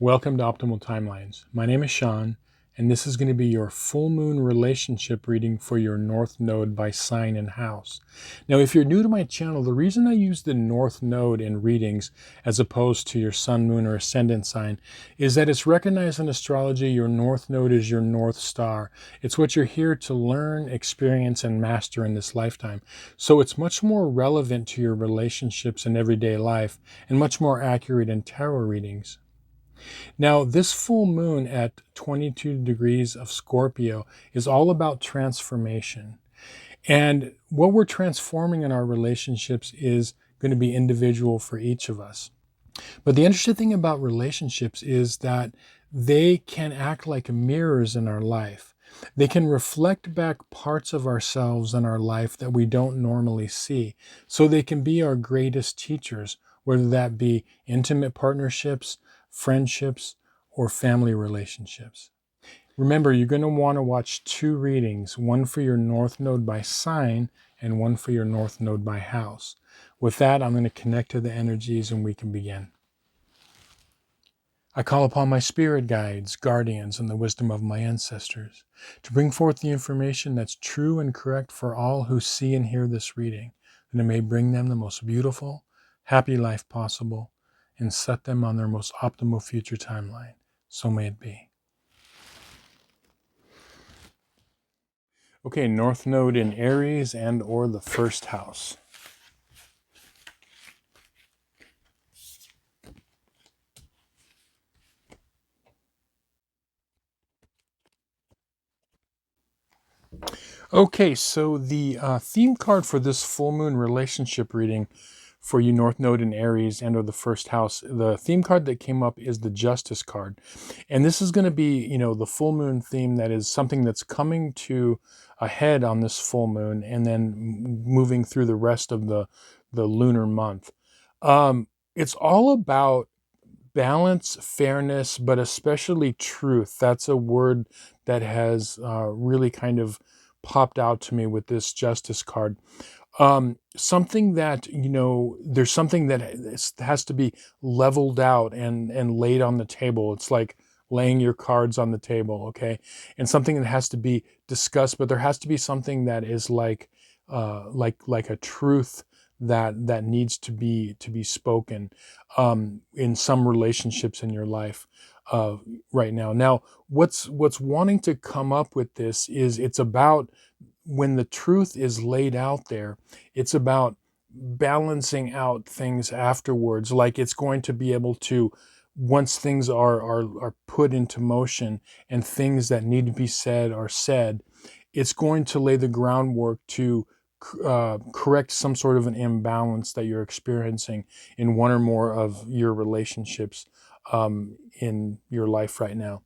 Welcome to Optimal Timelines. My name is Sean, and this is going to be your full moon relationship reading for your North Node by sign and house. Now, if you're new to my channel, the reason I use the North Node in readings as opposed to your Sun, Moon, or Ascendant sign is that it's recognized in astrology your North Node is your North Star. It's what you're here to learn, experience, and master in this lifetime. So it's much more relevant to your relationships and everyday life and much more accurate in tarot readings. Now, this full moon at 22 degrees of Scorpio is all about transformation. And what we're transforming in our relationships is going to be individual for each of us. But the interesting thing about relationships is that they can act like mirrors in our life. They can reflect back parts of ourselves in our life that we don't normally see. So they can be our greatest teachers, whether that be intimate partnerships, friendships, or family relationships. Remember, you're going to want to watch two readings, one for your North Node by sign and one for your North Node by house. With that, I'm going to connect to the energies and we can begin. I call upon my spirit guides, guardians, and the wisdom of my ancestors to bring forth the information that's true and correct for all who see and hear this reading, and it may bring them the most beautiful, happy life possible and set them on their most optimal future timeline. So may it be. Okay, North Node in Aries and or the first house. Okay, so the theme card for this full moon relationship reading for you North Node in Aries and or the first house, the theme card that came up is the Justice card. And this is going to be, the full moon theme that is something that's coming to a head on this full moon and then moving through the rest of the lunar month. It's all about balance, fairness, but especially truth. That's a word that has really kind of popped out to me with this Justice card. Something that, there's something that has to be leveled out and laid on the table. It's like laying your cards on the table, okay? And something that has to be discussed, but there has to be something that is like a truth that needs to be spoken in some relationships in your life right now. Now, what's wanting to come up with this is it's about when the truth is laid out there, it's about balancing out things afterwards. Like it's going to be able to, once things are put into motion and things that need to be said are said, it's going to lay the groundwork to correct some sort of an imbalance that you're experiencing in one or more of your relationships in your life right now.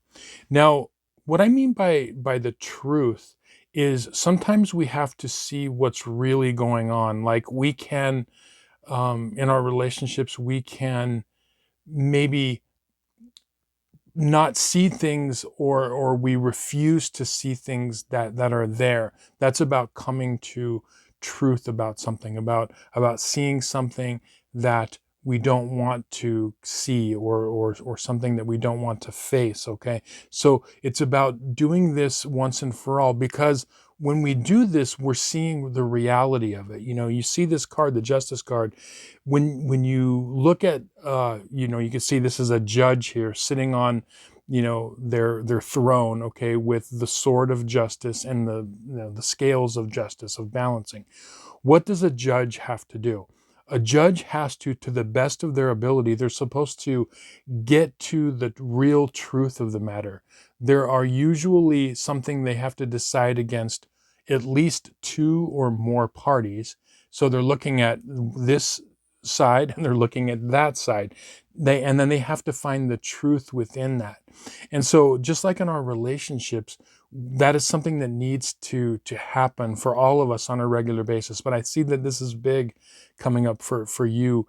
Now, what I mean by the truth is sometimes we have to see what's really going on. Like we can, in our relationships, we can maybe not see things or we refuse to see things that are there. That's about coming to truth about something, about seeing something that we don't want to see or something that we don't want to face, okay? So it's about doing this once and for all, because when we do this, we're seeing the reality of it. You see this card, the Justice card, when you look at, you can see this is a judge here sitting on, their throne, okay, with the sword of justice and the scales of justice, of balancing. What does a judge have to do? A judge has to the best of their ability, they're supposed to get to the real truth of the matter. There are usually something they have to decide against at least two or more parties. So they're looking at this side and they're looking at that side. And then they have to find the truth within that. And so just like in our relationships, that is something that needs to happen for all of us on a regular basis. But I see that this is big coming up for you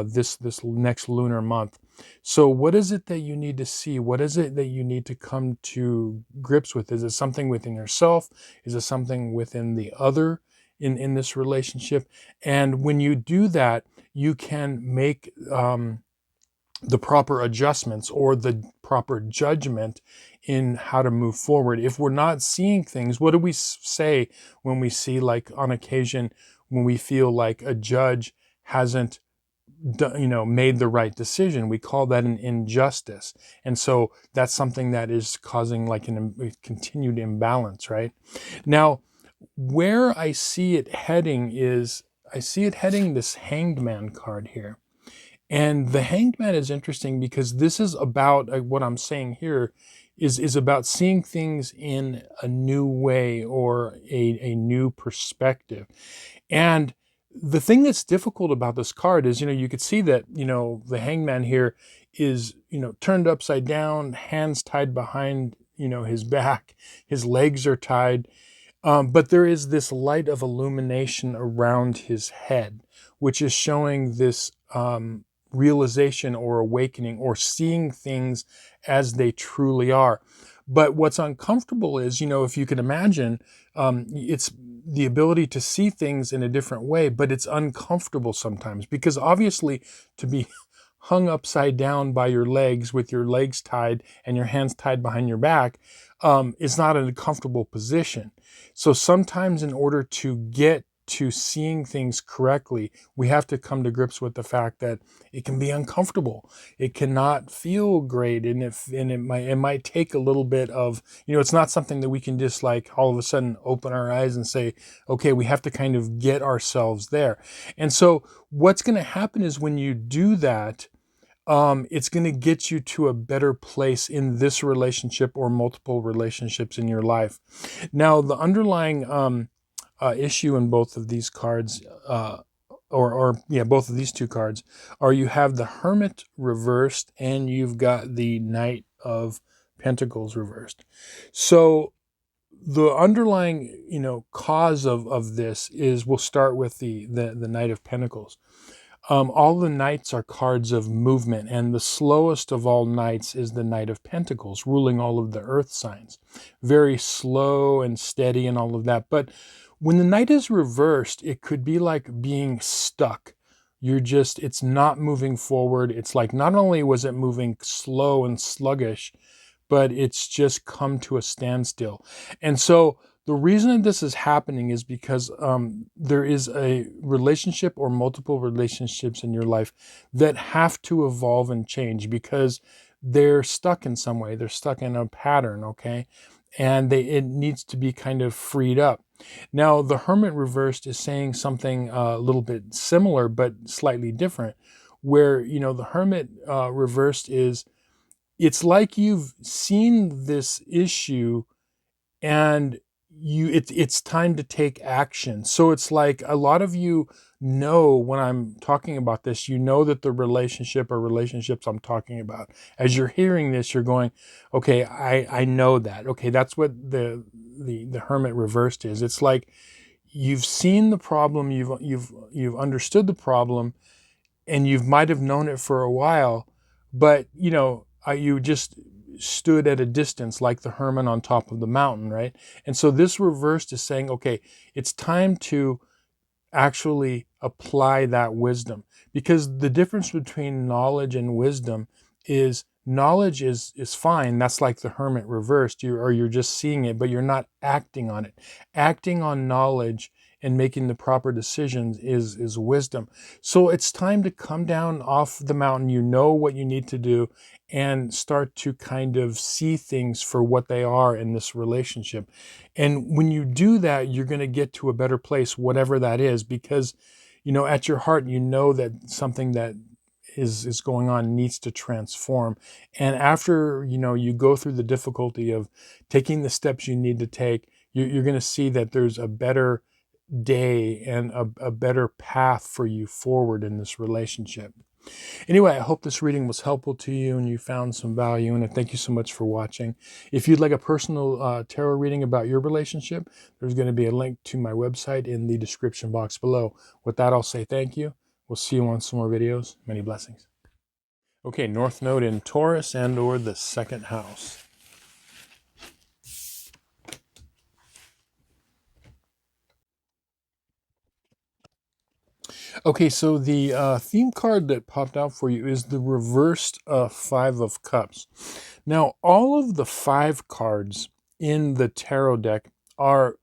this next lunar month. So what is it that you need to see? What is it that you need to come to grips with? Is it something within yourself? Is it something within the other in this relationship? And when you do that, you can make the proper adjustments or the proper judgment in how to move forward. If we're not seeing things, what do we say when we see, like on occasion, when we feel like a judge hasn't made the right decision? We call that an injustice. And so that's something that is causing like a continued imbalance, right? Now, where I see it heading is, I see it heading this Hanged Man card here. And the Hanged Man is interesting because this is about, what I'm saying here is about seeing things in a new way or a new perspective. And the thing that's difficult about this card is, you could see that, the Hangman here is, turned upside down, hands tied behind, his back, his legs are tied. But there is this light of illumination around his head, which is showing this realization or awakening or seeing things as they truly are. But what's uncomfortable is, if you can imagine, it's the ability to see things in a different way, but it's uncomfortable sometimes because obviously to be hung upside down by your legs with your legs tied and your hands tied behind your back is not a comfortable position. So sometimes in order to get to seeing things correctly, we have to come to grips with the fact that it can be uncomfortable. It cannot feel great, and it might take a little bit of, it's not something that we can just like all of a sudden open our eyes and say, okay, we have to kind of get ourselves there. And so what's going to happen is when you do that, it's going to get you to a better place in this relationship or multiple relationships in your life. Now, the underlying issue in both of these cards, both of these two cards, are you have the Hermit reversed and you've got the Knight of Pentacles reversed. So the underlying, cause of this is, we'll start with the Knight of Pentacles. All the knights are cards of movement, and the slowest of all knights is the Knight of Pentacles, ruling all of the earth signs. Very slow and steady and all of that. But when the Knight is reversed, it could be like being stuck. It's not moving forward. It's like not only was it moving slow and sluggish, but it's just come to a standstill. And so the reason that this is happening is because there is a relationship or multiple relationships in your life that have to evolve and change because they're stuck in some way. They're stuck in a pattern, okay? And it needs to be kind of freed up. Now, the Hermit reversed is saying something a little bit similar, but slightly different, where, the Hermit reversed is, it's like you've seen this issue and it's time to take action. So it's like a lot of you know when I'm talking about this, that the relationship or relationships I'm talking about, as you're hearing this, you're going, okay, I know that. Okay, that's what the Hermit reversed is. It's like you've seen the problem, you've understood the problem, and you might have known it for a while, but you just stood at a distance like the hermit on top of the mountain, right? And so this reversed is saying, okay, it's time to actually apply that wisdom, because the difference between knowledge and wisdom is knowledge is fine. That's like the Hermit reversed. You're just seeing it, but you're not acting on it. Acting on knowledge and making the proper decisions is wisdom. So it's time to come down off the mountain. You know what you need to do and start to kind of see things for what they are in this relationship. And when you do that, you're going to get to a better place, whatever that is, because, at your heart, that something that is going on needs to transform. And after, you go through the difficulty of taking the steps you need to take, you're going to see that there's a better day and a better path for you forward in this relationship. Anyway, I hope this reading was helpful to you and you found some value in it. Thank you so much for watching. If you'd like a personal tarot reading about your relationship, there's going to be a link to my website in the description box below. With that, I'll say thank you. We'll see you on some more videos. Many blessings. Okay, North Node in Taurus and or the second house. Okay, so the theme card that popped out for you is the reversed Five of Cups. Now, all of the five cards in the tarot deck are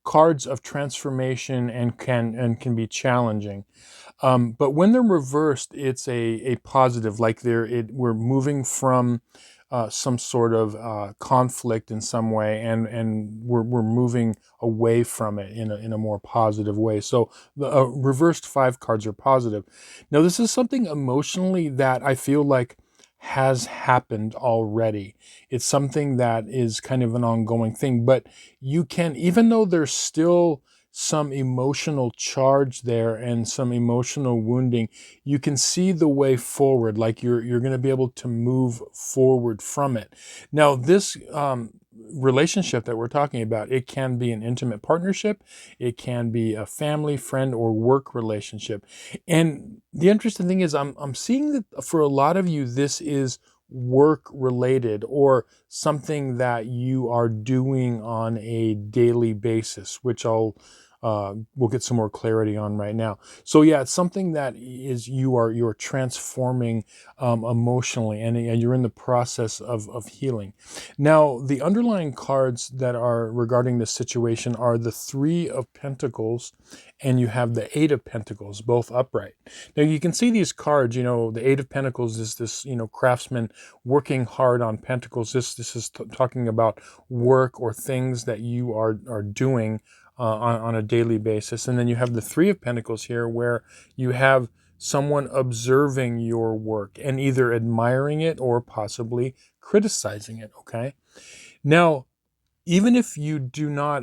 cards of transformation and can be challenging. But when they're reversed, it's a positive, like we're moving from some sort of conflict in some way, and we're moving away from it in a more positive way. So the reversed five cards are positive. Now, this is something emotionally that I feel like has happened already. It's something that is kind of an ongoing thing, but you can, even though there's still some emotional charge there and some emotional wounding, you can see the way forward, like you're going to be able to move forward from it. Now, this relationship that we're talking about, it can be an intimate partnership, it can be a family, friend, or work relationship. And the interesting thing is I'm seeing that for a lot of you, this is work related or something that you are doing on a daily basis, which we'll get some more clarity on right now. So yeah, it's something that is you're transforming emotionally, and you're in the process of healing. Now, the underlying cards that are regarding this situation are the Three of Pentacles, and you have the Eight of Pentacles, both upright. Now you can see these cards. The Eight of Pentacles is this craftsman working hard on Pentacles. This is talking about work or things that you are doing on a daily basis. And then you have the Three of Pentacles here, where you have someone observing your work and either admiring it or possibly criticizing it. Okay. Now, even if you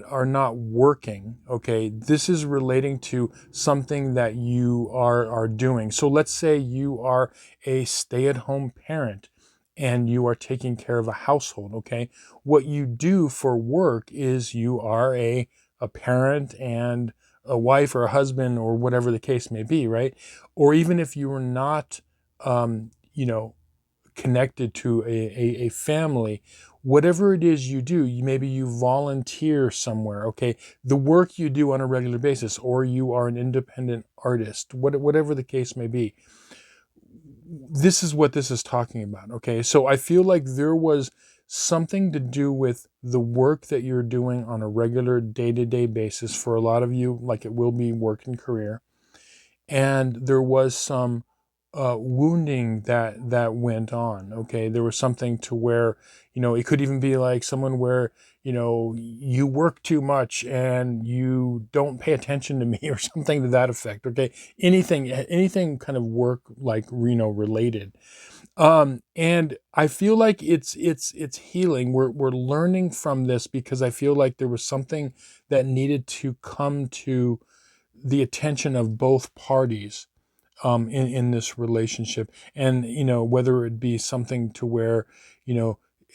are not working, okay, this is relating to something that you are doing. So let's say you are a stay-at-home parent and you are taking care of a household, okay? What you do for work is you are a parent and a wife or a husband or whatever the case may be, right? Or even if you are not, you know, connected to a family, whatever it is you do, maybe you volunteer somewhere, okay? The work you do on a regular basis, or you are an independent artist, whatever the case may be. This is what this is talking about, okay? So I feel like there was something to do with the work that you're doing on a regular day-to-day basis. For a lot of you, like it will be work and career. And there was some wounding that went on. Okay, there was something to where it could even be like someone where you work too much and you don't pay attention to me or something to that effect. Okay, anything kind of work like related. And I feel like it's healing. We're learning from this because I feel like there was something that needed to come to the attention of both parties in this relationship. And whether it be something to where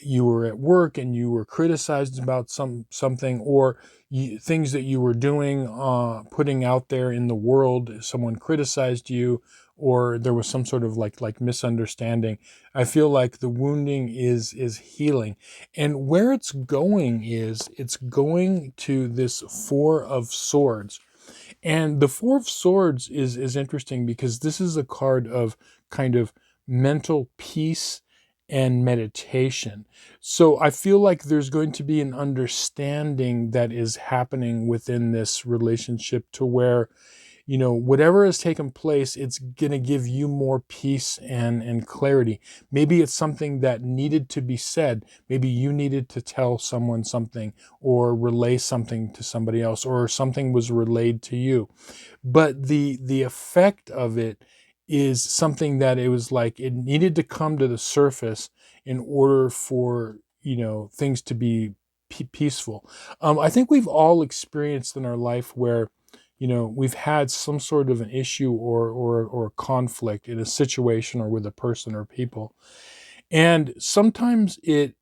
you were at work and you were criticized about something, or things that you were doing, putting out there in the world, someone criticized you, or there was some sort of like misunderstanding. I feel like the wounding is healing, and where it's going is it's going to this Four of Swords. And the Four of Swords is interesting because this is a card of kind of mental peace and meditation. So I feel like there's going to be an understanding that is happening within this relationship to where whatever has taken place, it's going to give you more peace and clarity. Maybe it's something that needed to be said. Maybe you needed to tell someone something or relay something to somebody else, or something was relayed to you. But the effect of it is something that it was like it needed to come to the surface in order for things to be peaceful. I think we've all experienced in our life where we've had some sort of an issue or conflict in a situation or with a person or people. And sometimes it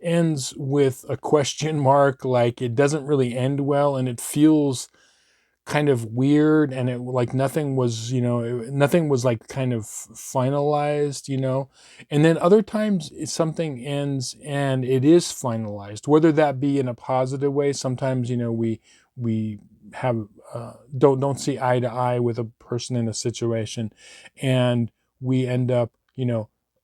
ends with a question mark, like it doesn't really end well, and it feels kind of weird, and it like nothing was like kind of finalized. And then other times something ends and it is finalized, whether that be in a positive way. Sometimes we have don't see eye to eye with a person in a situation, and we end up,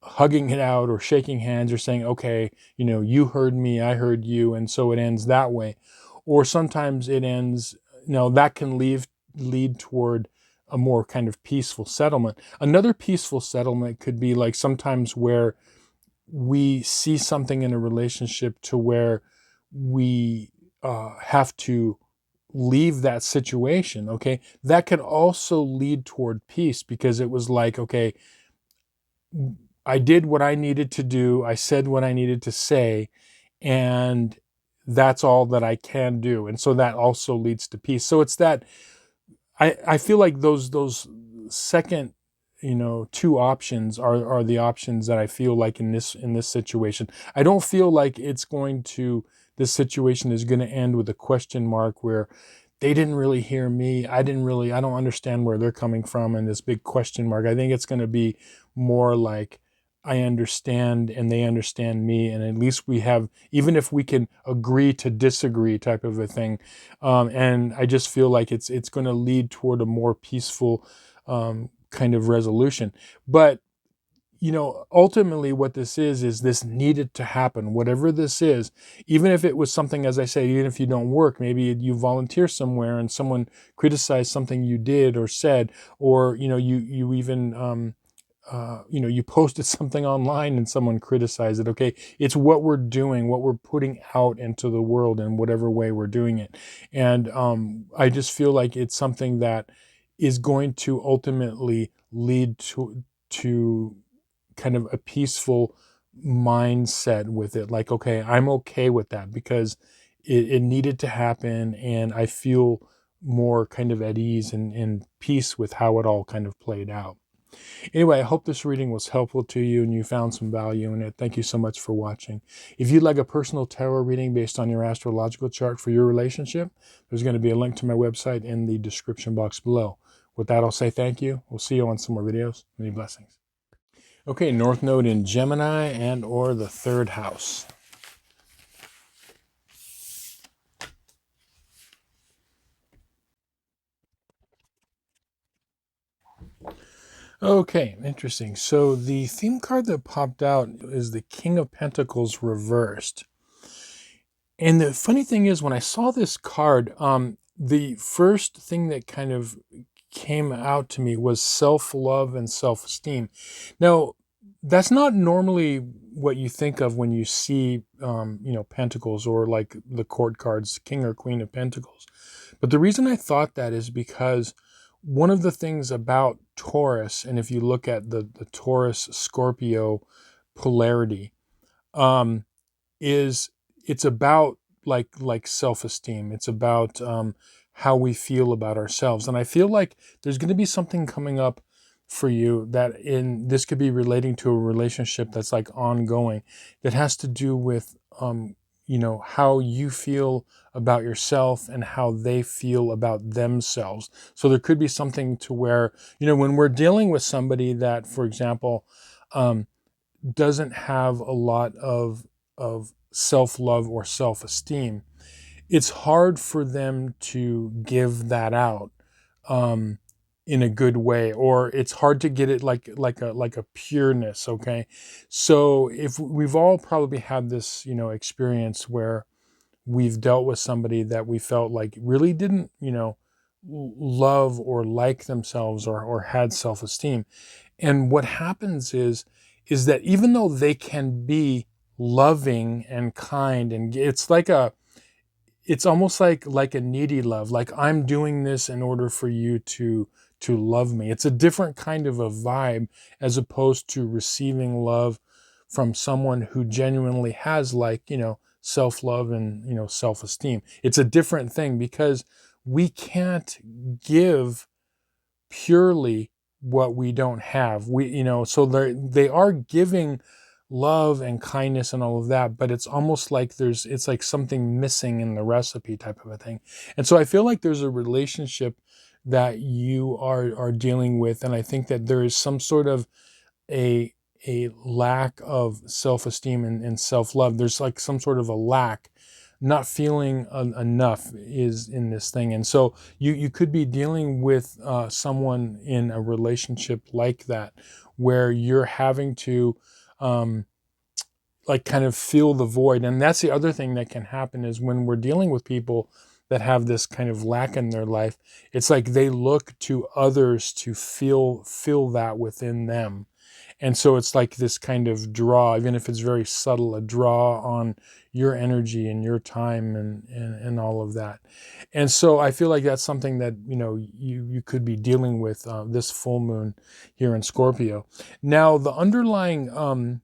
hugging it out or shaking hands or saying, okay, you heard me, I heard you, and so it ends that way. Or sometimes it ends, that can lead toward a more kind of peaceful settlement. Another peaceful settlement could be like sometimes where we see something in a relationship to where we have to leave that situation. Okay, that could also lead toward peace, because it was like, okay, I did what I needed to do, I said what I needed to say, and that's all that I can do, and so that also leads to peace. So it's that I feel like those second, two options are the options that I feel like in this situation. I don't feel like this situation is going to end with a question mark where they didn't really hear me, I don't understand where they're coming from, and this big question mark. I think it's going to be more like, I understand and they understand me, and at least we have, even if we can agree to disagree type of a thing. And I just feel like it's going to lead toward a more peaceful kind of resolution. But ultimately what this is this needed to happen, whatever this is. Even if it was something, as I say, even if you don't work, maybe you volunteer somewhere and someone criticized something you did or said, or you even you posted something online and someone criticized it. Okay, it's what we're doing, what we're putting out into the world in whatever way we're doing it. And I just feel like it's something that is going to ultimately lead to kind of a peaceful mindset with it. Like, okay, I'm okay with that because it needed to happen, and I feel more kind of at ease and peace with how it all kind of played out. Anyway, I hope this reading was helpful to you and you found some value in it. Thank you so much for watching. If you'd like a personal tarot reading based on your astrological chart for your relationship, there's going to be a link to my website in the description box below. With that, I'll say thank you. We'll see you on some more videos. Many blessings. Okay, North Node in Gemini and or the third house. Okay, interesting. So the theme card that popped out is the King of Pentacles reversed. And the funny thing is, when I saw this card, the first thing that kind of came out to me was self-love and self-esteem. Now, that's not normally what you think of when you see, Pentacles, or like the court cards, King or Queen of Pentacles. But the reason I thought that is because one of the things about Taurus, and if you look at the Taurus Scorpio polarity, is it's about like self-esteem. It's about how we feel about ourselves. And I feel like there's going to be something coming up for you that this could be relating to a relationship that's like ongoing, that has to do with how you feel about yourself and how they feel about themselves. So there could be something to where, when we're dealing with somebody that, for example, doesn't have a lot of self-love or self-esteem, it's hard for them to give that out in a good way, or it's hard to get it like a pureness. Okay, so if we've all probably had this experience where we've dealt with somebody that we felt like really didn't love or like themselves, or had self-esteem. And what happens is that even though they can be loving and kind, and it's almost like a needy love, like I'm doing this in order for you to love me. It's a different kind of a vibe, as opposed to receiving love from someone who genuinely has self-love and self-esteem. It's a different thing, because we can't give purely what we don't have. So they are giving love and kindness and all of that, but it's almost like it's like something missing in the recipe type of a thing. And so I feel like there's a relationship that you are dealing with, and I think that there is some sort of a lack of self-esteem and self-love. There's like some sort of a lack not feeling enough is in this thing. And so you could be dealing with someone in a relationship like that, where you're having to like kind of fill the void. And that's the other thing that can happen, is when we're dealing with people that have this kind of lack in their life, it's like they look to others to fill that within them. And so it's like this kind of draw, even if it's very subtle, a draw on your energy and your time and all of that. And so I feel like that's something that, you could be dealing with this full moon here in Scorpio. Now, the underlying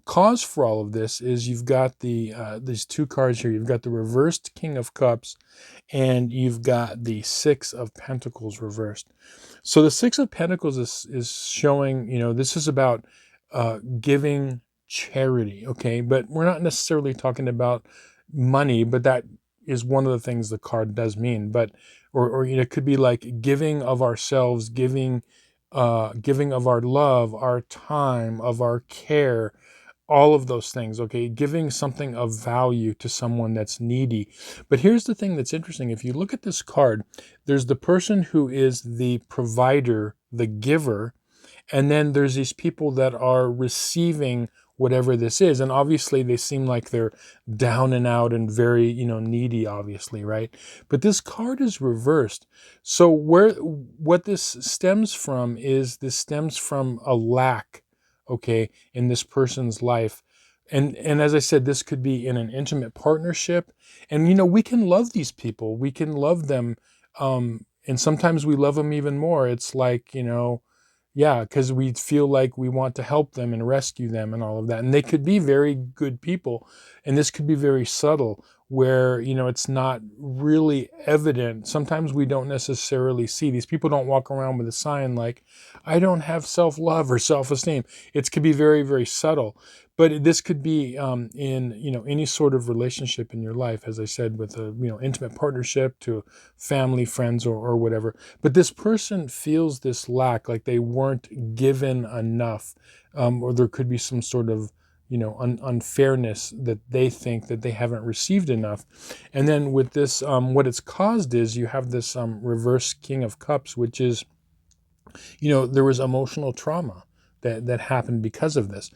cause for all of this is you've got these two cards here. You've got the reversed King of Cups, and you've got the Six of Pentacles reversed. So the Six of Pentacles is showing, this is about giving charity, okay? But we're not necessarily talking about money, but that is one of the things the card does mean. But or it could be like giving of ourselves, giving of our love, our time, of our care, all of those things, okay? Giving something of value to someone that's needy. But here's the thing that's interesting. If you look at this card, there's the person who is the provider, the giver, and then there's these people that are receiving whatever this is. And obviously they seem like they're down and out and very, needy, obviously, right? But this card is reversed. So what this stems from is, this stems from a lack, okay, in this person's life. And as I said, this could be in an intimate partnership. And, we can love these people. We can love them. And sometimes we love them even more. It's like, yeah, because we feel like we want to help them and rescue them and all of that. And they could be very good people. And this could be very subtle, where, it's not really evident. Sometimes we don't necessarily see. These people don't walk around with a sign like, I don't have self-love or self-esteem. It could be very, very subtle. But this could be in, any sort of relationship in your life, as I said, with a, intimate partnership, to family, friends, or whatever. But this person feels this lack, like they weren't given enough, or there could be some sort of, unfairness that they think that they haven't received enough. And then with this, what it's caused is you have this reverse King of Cups, which is, there was emotional trauma that happened because of this.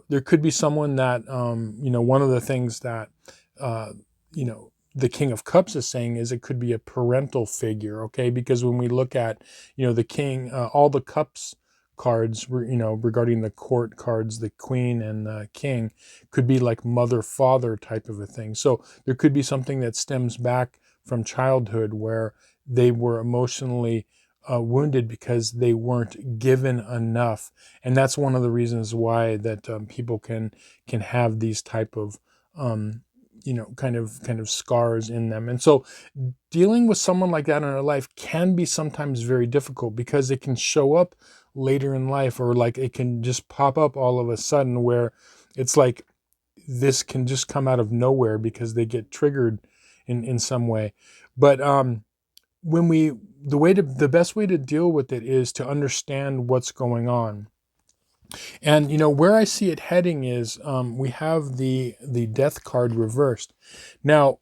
There could be someone that, one of the things that, the King of Cups is saying is it could be a parental figure, okay? Because when we look at, the King, all the Cups cards, regarding the court cards, the Queen and the King, could be like mother-father type of a thing. So there could be something that stems back from childhood, where they were emotionally wounded because they weren't given enough. And that's one of the reasons why that people can have these type of kind of scars in them. And so dealing with someone like that in our life can be sometimes very difficult, because it can show up later in life, or like it can just pop up all of a sudden, where it's like this can just come out of nowhere because they get triggered in some way. But the best way to deal with it is to understand what's going on. And where I see it heading is, we have the death card reversed. Now,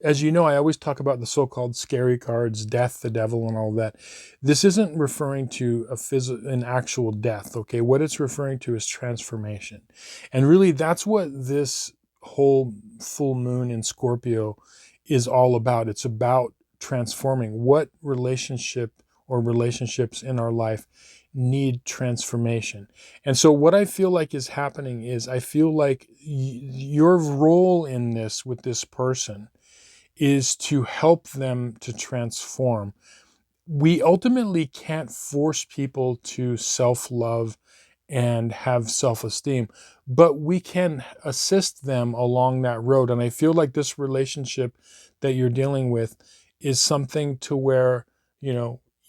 as you know, I always talk about the so-called scary cards, death, the devil, and all that. This isn't referring to an actual death, okay? What it's referring to is transformation. And really, that's what this whole full moon in Scorpio is all about. It's about transforming. What relationship or relationships in our life need transformation? And so what I feel like is happening is, I feel like your role in this with this person is to help them to transform. We ultimately can't force people to self-love and have self-esteem, but we can assist them along that road. And I feel like this relationship that you're dealing with is something to where,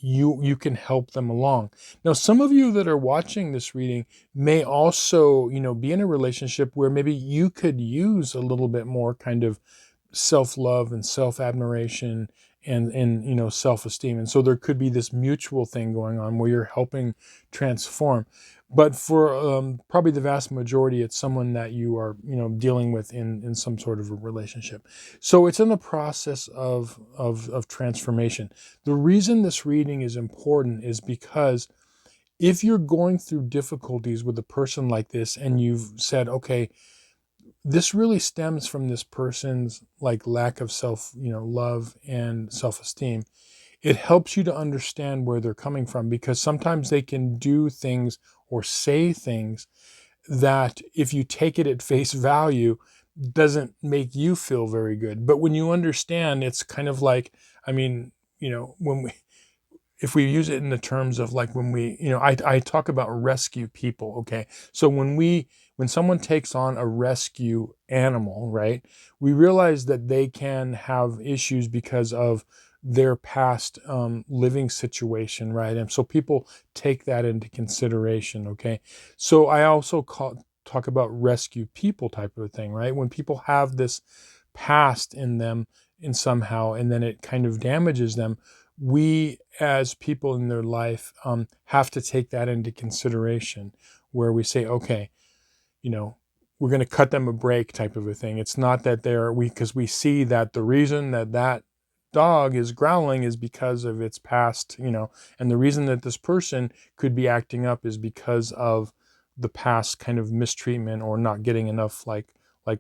you can help them along. Now, some of you that are watching this reading may also, be in a relationship where maybe you could use a little bit more kind of self-love and self-admiration and you know, self-esteem. And so there could be this mutual thing going on where you're helping transform. But for probably the vast majority, it's someone that you are, you know, dealing with in some sort of a relationship. So it's in the process of transformation. The reason this reading is important is because if you're going through difficulties with a person like this and you've said, okay, this really stems from this person's like lack of self, you know, love and self-esteem, it helps you to understand where they're coming from, because sometimes they can do things or say things that, if you take it at face value, doesn't make you feel very good. But when you understand, it's kind of like, I mean, you know, if we use it in the terms of like when we, you know, I talk about rescue people, okay? So when someone takes on a rescue animal, right, we realize that they can have issues because of their past living situation, right? And so people take that into consideration, okay? So I also talk about rescue people type of a thing, right? When people have this past in them in somehow, and then it kind of damages them, we as people in their life have to take that into consideration, where we say, okay, you know, we're going to cut them a break type of a thing. It's not that because we see that the reason that that dog is growling is because of its past, you know, and the reason that this person could be acting up is because of the past kind of mistreatment or not getting enough like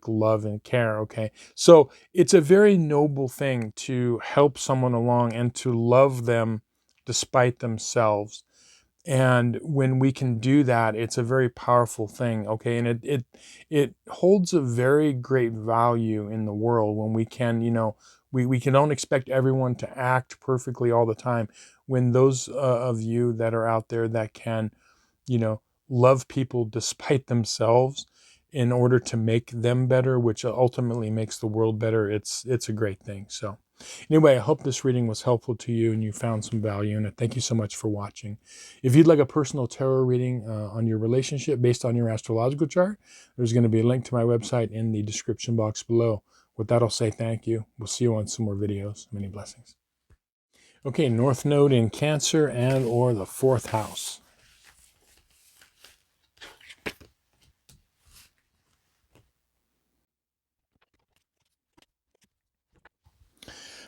love and care, okay? So it's a very noble thing to help someone along and to love them despite themselves. And when we can do that, it's a very powerful thing, okay? And it holds a very great value in the world when we can, you know, we don't expect everyone to act perfectly all the time. When those of you that are out there that can, you know, love people despite themselves in order to make them better, which ultimately makes the world better, it's a great thing. So anyway, I hope this reading was helpful to you and you found some value in it. Thank you so much for watching. If you'd like a personal tarot reading on your relationship based on your astrological chart, there's going to be a link to my website in the description box below. With that, I'll say thank you. We'll see you on some more videos. Many blessings. Okay, North Node in Cancer and or the 4th house.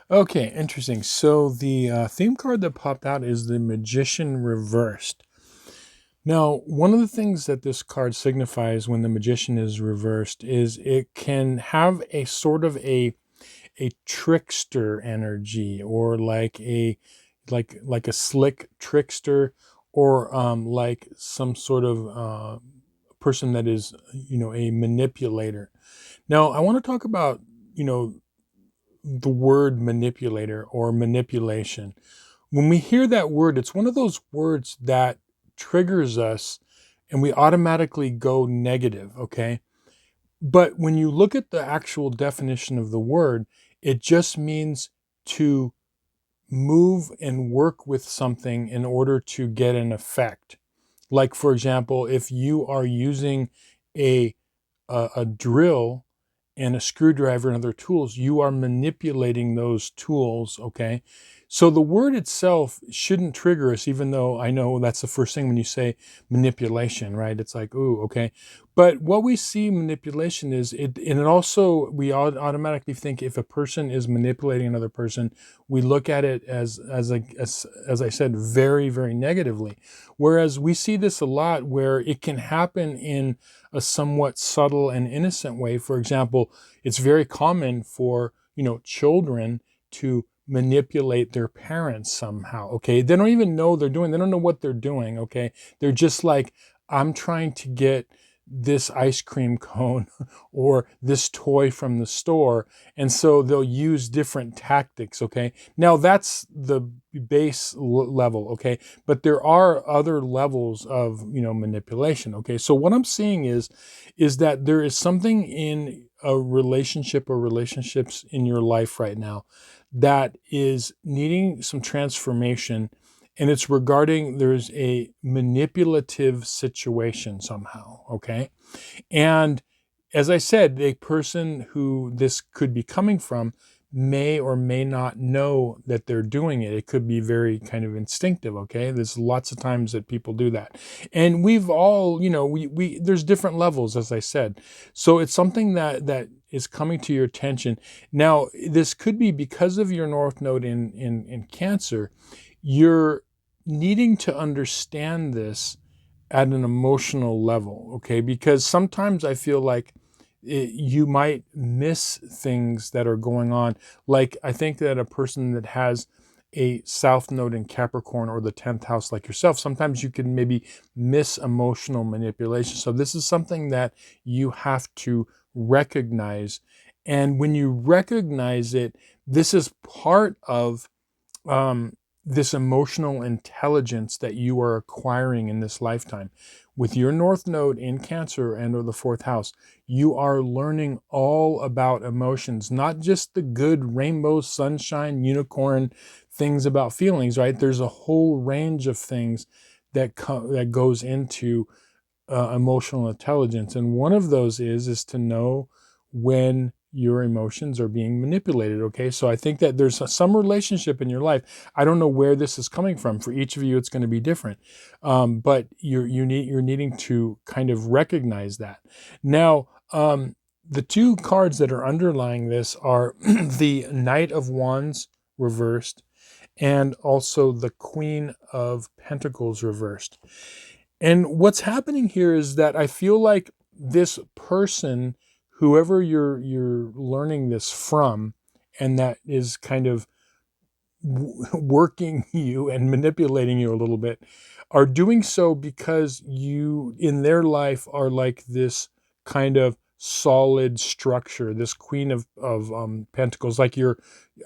Okay, interesting. So the theme card that popped out is the Magician reversed. Now, one of the things that this card signifies when the Magician is reversed is it can have a sort of a trickster energy, or like a slick trickster, or like some sort of person that is, you know, a manipulator. Now, I want to talk about, you know, the word manipulator or manipulation. When we hear that word, it's one of those words that triggers us and we automatically go negative, okay? But when you look at the actual definition of the word, it just means to move and work with something in order to get an effect. Like, for example, if you are using a drill and a screwdriver and other tools, you are manipulating those tools, okay? So the word itself shouldn't trigger us, even though I know that's the first thing when you say manipulation, right? It's like, ooh, okay. But what we see manipulation is, and it also, we automatically think if a person is manipulating another person, we look at it as I said, very, very negatively. Whereas we see this a lot where it can happen in a somewhat subtle and innocent way. For example, it's very common for, you know, children to manipulate their parents somehow, okay? They don't even know they don't know what they're doing, okay? They're just like, I'm trying to get this ice cream cone or this toy from the store. And so they'll use different tactics, okay? Now that's the base level, okay? But there are other levels of, you know, manipulation, okay? So what I'm seeing is that there is something in a relationship or relationships in your life right now that is needing some transformation, and it's regarding, there's a manipulative situation somehow, okay? And as I said, the person who this could be coming from may or may not know that they're doing it. It could be very kind of instinctive, okay? There's lots of times that people do that. And we've all, there's different levels, as I said. So it's something that is coming to your attention. Now, this could be because of your North Node in Cancer. You're needing to understand this at an emotional level, okay? Because sometimes I feel like you might miss things that are going on. Like, I think that a person that has a South Node in Capricorn or the 10th house like yourself, sometimes you can maybe miss emotional manipulation. So this is something that you have to recognize. And when you recognize it, this is part of this emotional intelligence that you are acquiring in this lifetime. With your North Node in Cancer and or the 4th house, you are learning all about emotions, not just the good rainbow, sunshine, unicorn things about feelings, right? There's a whole range of things that goes into emotional intelligence. And one of those is to know when your emotions are being manipulated, okay? So I think that there's some relationship in your life. I don't know where this is coming from. For each of you, it's going to be different. But you're needing to kind of recognize that. Now, the two cards that are underlying this are the Knight of Wands reversed and also the Queen of Pentacles reversed. And what's happening here is that I feel like this person, whoever you're learning this from, and that is kind of working you and manipulating you a little bit, are doing so because you, in their life, are like this kind of solid structure, this Queen of Pentacles. Like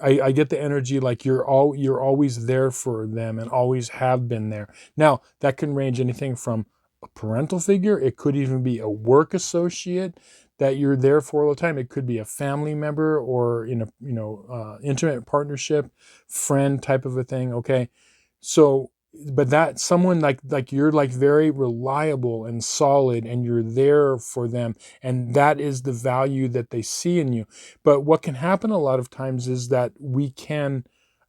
I get the energy like you're always there for them and always have been there. Now that can range anything from a parental figure. It could even be a work associate that you're there for all the time. It could be a family member or in a intimate partnership, friend type of a thing. Okay, so but that someone like you're like very reliable and solid, and you're there for them, and that is the value that they see in you. But what can happen a lot of times is that we can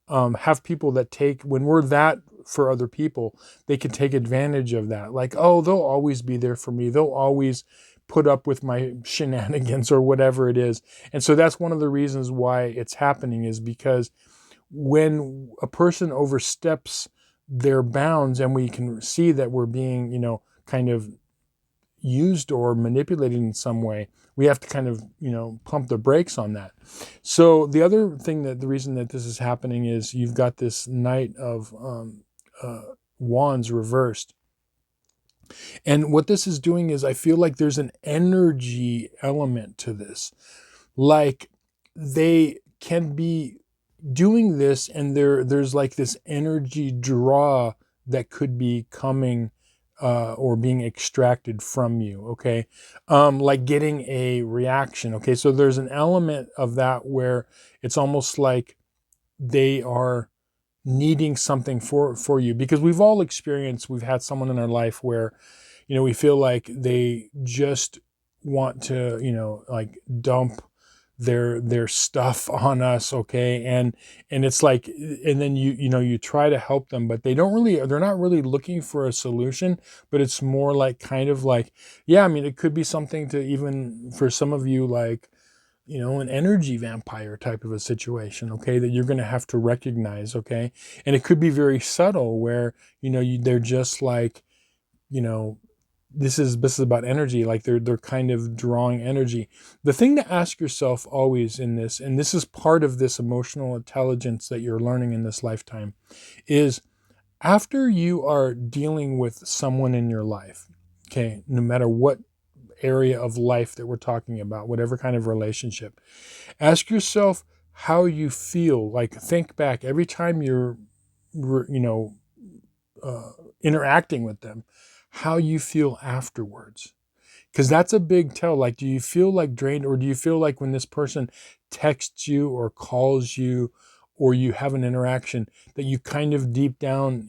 have people that take, when we're that for other people, they can take advantage of that. Like, oh, they'll always be there for me. They'll always put up with my shenanigans or whatever it is. And so that's one of the reasons why it's happening, is because when a person oversteps their bounds and we can see that we're being, kind of used or manipulated in some way, we have to kind of, pump the brakes on that. So the other thing, that the reason that this is happening is you've got this Knight of Wands reversed. And what this is doing is I feel like there's an energy element to this. Like they can be doing this and there's like this energy draw that could be coming or being extracted from you, okay? Like getting a reaction, okay? So there's an element of that where it's almost like they are needing something for you, because we've all experienced, we've had someone in our life where, we feel like they just want to, like dump their stuff on us, okay? And it's like, and then you try to help them, but they're not really looking for a solution, but it's more like kind of like, yeah, I mean, it could be something to, even for some of you, like, an energy vampire type of a situation, okay, that you're going to have to recognize, okay? And it could be very subtle where, they're just like, this is about energy, like they're kind of drawing energy. The thing to ask yourself always in this, and this is part of this emotional intelligence that you're learning in this lifetime, is after you are dealing with someone in your life, okay, no matter what area of life that we're talking about, whatever kind of relationship, ask yourself how you feel. Like, think back every time you're, interacting with them, how you feel afterwards. Because that's a big tell. Like, do you feel like drained, or do you feel like when this person texts you or calls you or you have an interaction that you kind of deep down,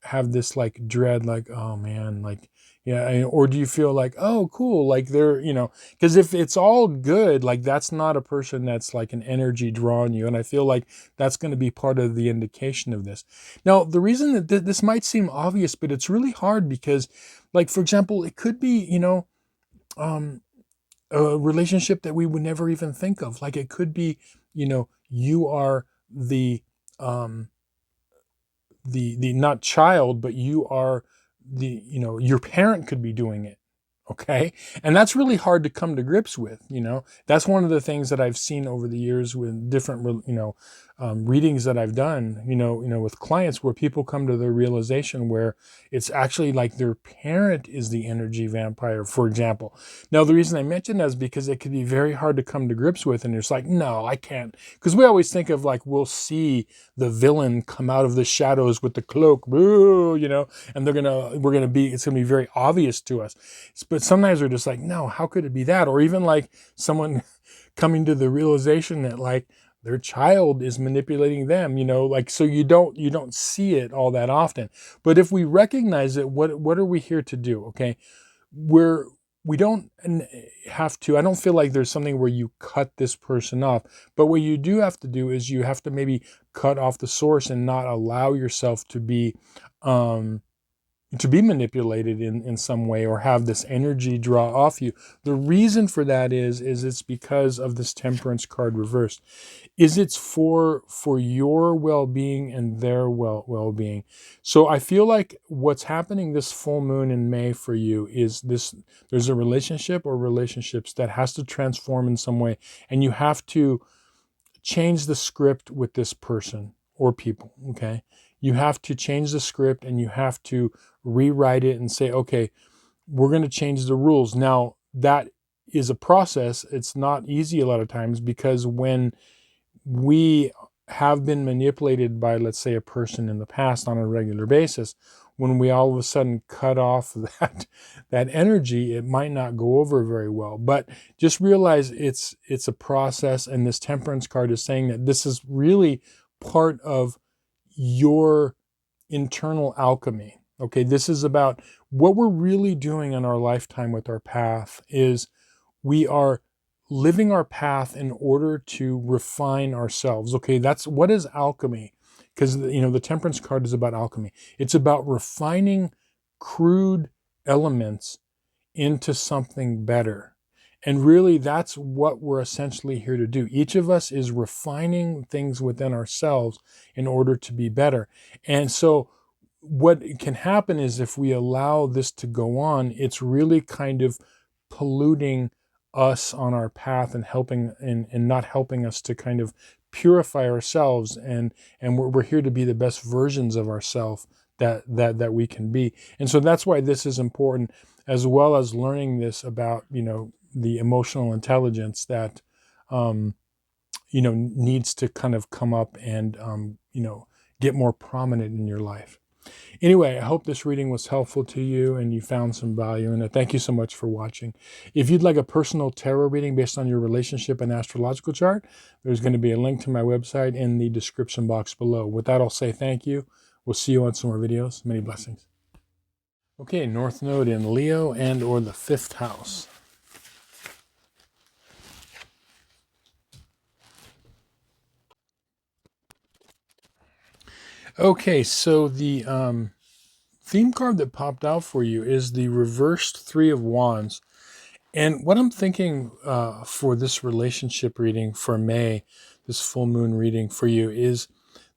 have this like dread, like, oh man, like, Yeah, or do you feel like, oh, cool, like they're, because if it's all good, like that's not a person that's like an energy drawing you. And I feel like that's going to be part of the indication of this. Now, the reason that this might seem obvious, but it's really hard because, like, for example, it could be, um, a relationship that we would never even think of. Like it could be, you are um, the not child, but you are your parent could be doing it. Okay. And that's really hard to come to grips with, that's one of the things that I've seen over the years with different, readings that I've done, with clients, where people come to the realization where it's actually like their parent is the energy vampire, for example. Now, the reason I mention that is because it could be very hard to come to grips with. And it's like, no, I can't. Because we always think of like, we'll see the villain come out of the shadows with the cloak, boo, and it's gonna be very obvious to us. But sometimes we're just like, no, how could it be that? Or even like someone coming to the realization that like their child is manipulating them, like, so you don't see it all that often. But if we recognize it, what are we here to do? Okay. We don't have to, I don't feel like there's something where you cut this person off, but what you do have to do is you have to maybe cut off the source and not allow yourself to be manipulated in some way, or have this energy draw off you. The reason for that is it's because of this Temperance card reversed. Is it's for your well-being and their well-being. So I feel like what's happening this full moon in May for you is this: there's a relationship or relationships that has to transform in some way, and you have to change the script with this person or people. Okay, you have to change the script, and you have to rewrite it and say, okay, we're going to change the rules. Now, that is a process. It's not easy a lot of times, because when we have been manipulated by, let's say, a person in the past on a regular basis, when we all of a sudden cut off that energy, it might not go over very well. But just realize it's a process, and this Temperance card is saying that this is really part of your internal alchemy. Okay, this is about what we're really doing in our lifetime with our path is we are living our path in order to refine ourselves. Okay, that's what is alchemy, because the Temperance card is about alchemy. It's about refining crude elements into something better. And really, that's what we're essentially here to do. Each of us is refining things within ourselves in order to be better. And so what can happen is, if we allow this to go on, it's really kind of polluting us on our path and helping and not helping us to kind of purify ourselves, and we're here to be the best versions of ourselves that we can be. And so that's why this is important, as well as learning this about the emotional intelligence that needs to kind of come up and get more prominent in your life. Anyway, I hope this reading was helpful to you and you found some value in it. Thank you so much for watching. If you'd like a personal tarot reading based on your relationship and astrological chart, there's going to be a link to my website in the description box below. With that, I'll say thank you. We'll see you on some more videos. Many blessings. Okay, North Node in Leo and or the 5th house. Okay, so the theme card that popped out for you is the reversed 3 of Wands. And what I'm thinking for this relationship reading for May, this full moon reading for you, is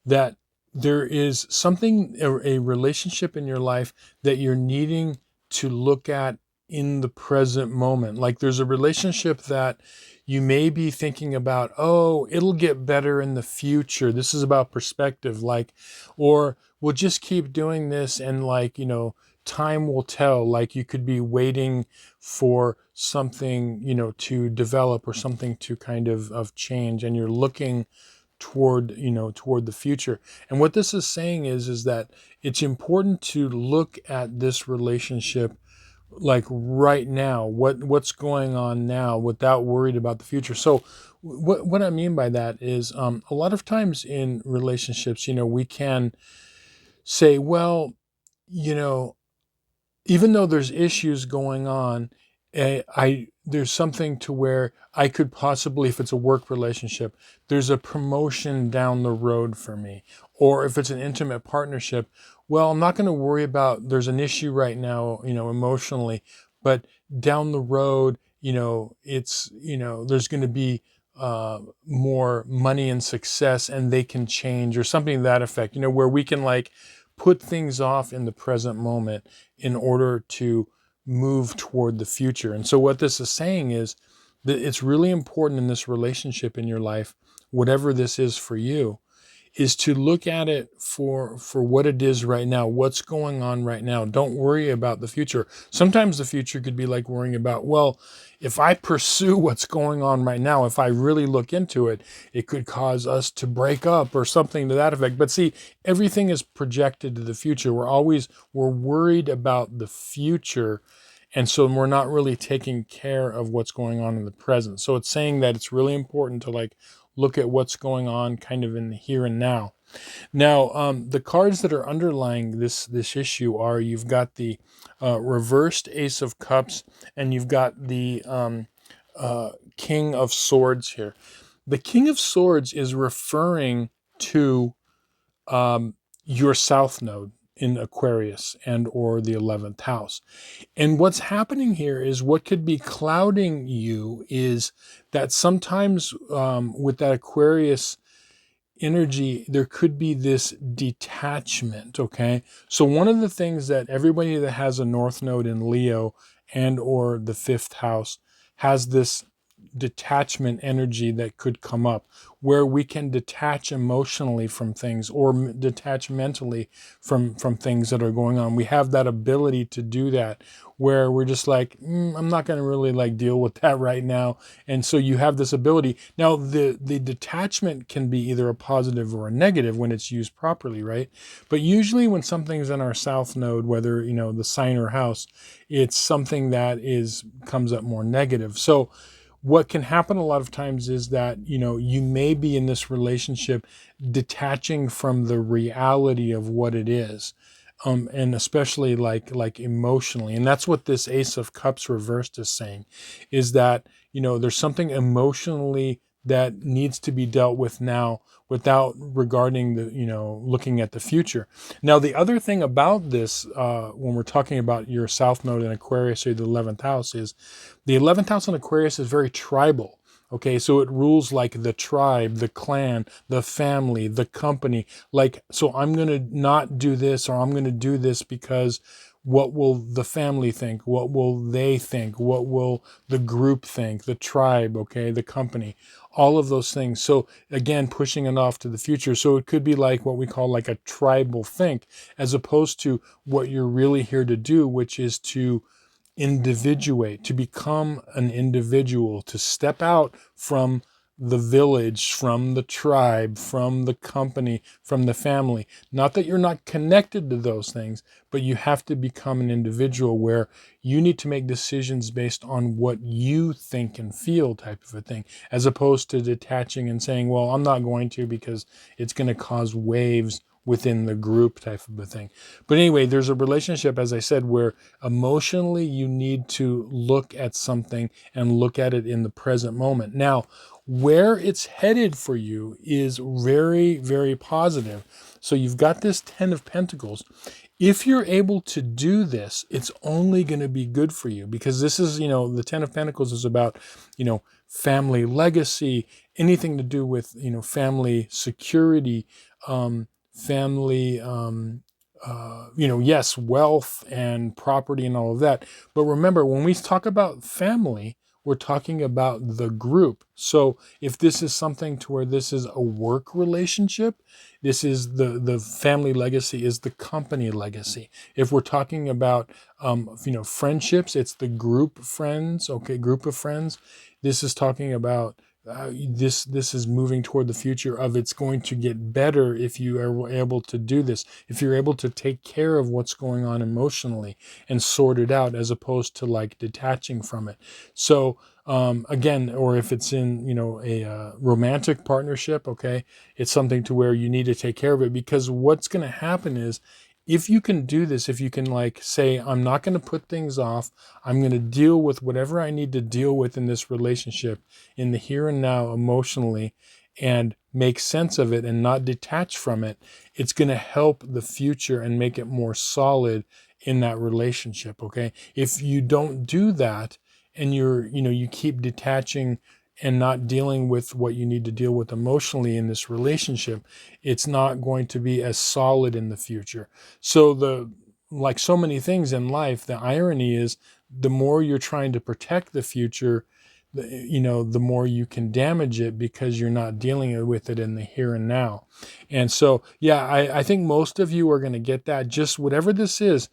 that there is something, a relationship in your life that you're needing to look at in the present moment. Like there's a relationship that you may be thinking about, oh, it'll get better in the future. This is about perspective, like, or we'll just keep doing this and like, time will tell. Like you could be waiting for something, to develop or something to kind of change, and you're looking toward the future. And what this is saying is that it's important to look at this relationship like right now, what's going on now, without worried about the future. So what I mean by that is a lot of times in relationships, we can say, well, you know even though there's issues going on, there's something to where I could possibly, if it's a work relationship, there's a promotion down the road for me. Or if it's an intimate partnership, well, I'm not going to worry about, there's an issue right now, emotionally, but down the road, there's going to be more money and success, and they can change, or something to that effect, where we can like put things off in the present moment in order to move toward the future. And so what this is saying is that it's really important in this relationship in your life, whatever this is for you, is to look at it for what it is right now, what's going on right now. Don't worry about the future. Sometimes the future could be like worrying about, well, if I pursue what's going on right now, if I really look into it, it could cause us to break up or something to that effect. But see, everything is projected to the future. We're worried about the future. And so we're not really taking care of what's going on in the present. So it's saying that it's really important to like look at what's going on kind of in the here and now. Now, the cards that are underlying this issue are, you've got the reversed Ace of Cups, and you've got the King of Swords here. The King of Swords is referring to your South Node in Aquarius and or the 11th house. And what's happening here is, what could be clouding you is that sometimes with that Aquarius energy, there could be this detachment, okay? So one of the things that everybody that has a North Node in Leo and or the 5th house has this detachment energy that could come up, where we can detach emotionally from things, or detach mentally from things that are going on. We have that ability to do that, where we're just like, I'm not going to really like deal with that right now. And so you have this ability. Now the detachment can be either a positive or a negative when it's used properly, right? But usually when something's in our South Node, whether the sign or house, it's something that comes up more negative. So what can happen a lot of times is that, you may be in this relationship detaching from the reality of what it is. And especially like emotionally. And that's what this Ace of Cups reversed is saying, is that, there's something emotionally that needs to be dealt with now, without regarding the, looking at the future. Now, the other thing about this, when we're talking about your South Node in Aquarius or the 11th house, is the 11th house in Aquarius is very tribal. Okay, so it rules like the tribe, the clan, the family, the company. Like, so I'm going to not do this, or I'm going to do this because what will the family think? What will they think? What will the group think? The tribe, okay, the company, all of those things. So again, pushing it off to the future. So it could be like what we call like a tribal think, as opposed to what you're really here to do, which is to individuate, to become an individual, to step out from the village, from the tribe, from the company, from the family. Not that you're not connected to those things, but you have to become an individual, where you need to make decisions based on what you think and feel, type of a thing, as opposed to detaching and saying, well, I'm not going to, because it's going to cause waves within the group, type of a thing. But anyway, there's a relationship, as I said, where emotionally you need to look at something and look at it in the present moment. Now, where it's headed for you is very, very positive. So you've got this 10 of Pentacles. If you're able to do this, it's only going to be good for you, because this is, the 10 of Pentacles is about, family legacy, anything to do with, family security, family, yes, wealth and property and all of that. But remember, when we talk about family, we're talking about the group. So if this is something to where this is a work relationship, this is the family legacy is the company legacy. If we're talking about, friendships, it's the group friends, okay, group of friends. This is talking about this is moving toward the future of, it's going to get better if you are able to do this, if you're able to take care of what's going on emotionally and sort it out, as opposed to like detaching from it. So again, or if it's in a romantic partnership, okay, it's something to where you need to take care of it, because what's going to happen is, if you can do this, if you can like say, I'm not going to put things off, I'm going to deal with whatever I need to deal with in this relationship in the here and now emotionally, and make sense of it and not detach from it, it's going to help the future and make it more solid in that relationship. Okay. If you don't do that and you keep detaching and not dealing with what you need to deal with emotionally in this relationship, it's not going to be as solid in the future. So like so many things in life, the irony is the more you're trying to protect the future, the more you can damage it because you're not dealing with it in the here and now. And so, yeah, I think most of you are going to get that. Just whatever this is,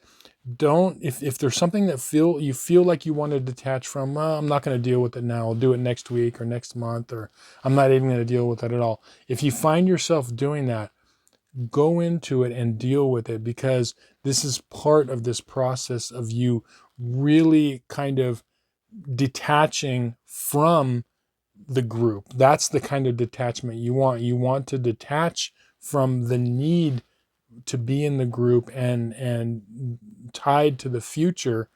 don't, if there's something that you feel like you want to detach from, I'm not going to deal with it now, I'll do it next week or next month, or I'm not even going to deal with it at all. If you find yourself doing that, go into it and deal with it, because this is part of this process of you really kind of detaching from the group. That's the kind of detachment you want. You want to detach from the need to be in the group and tied to the future,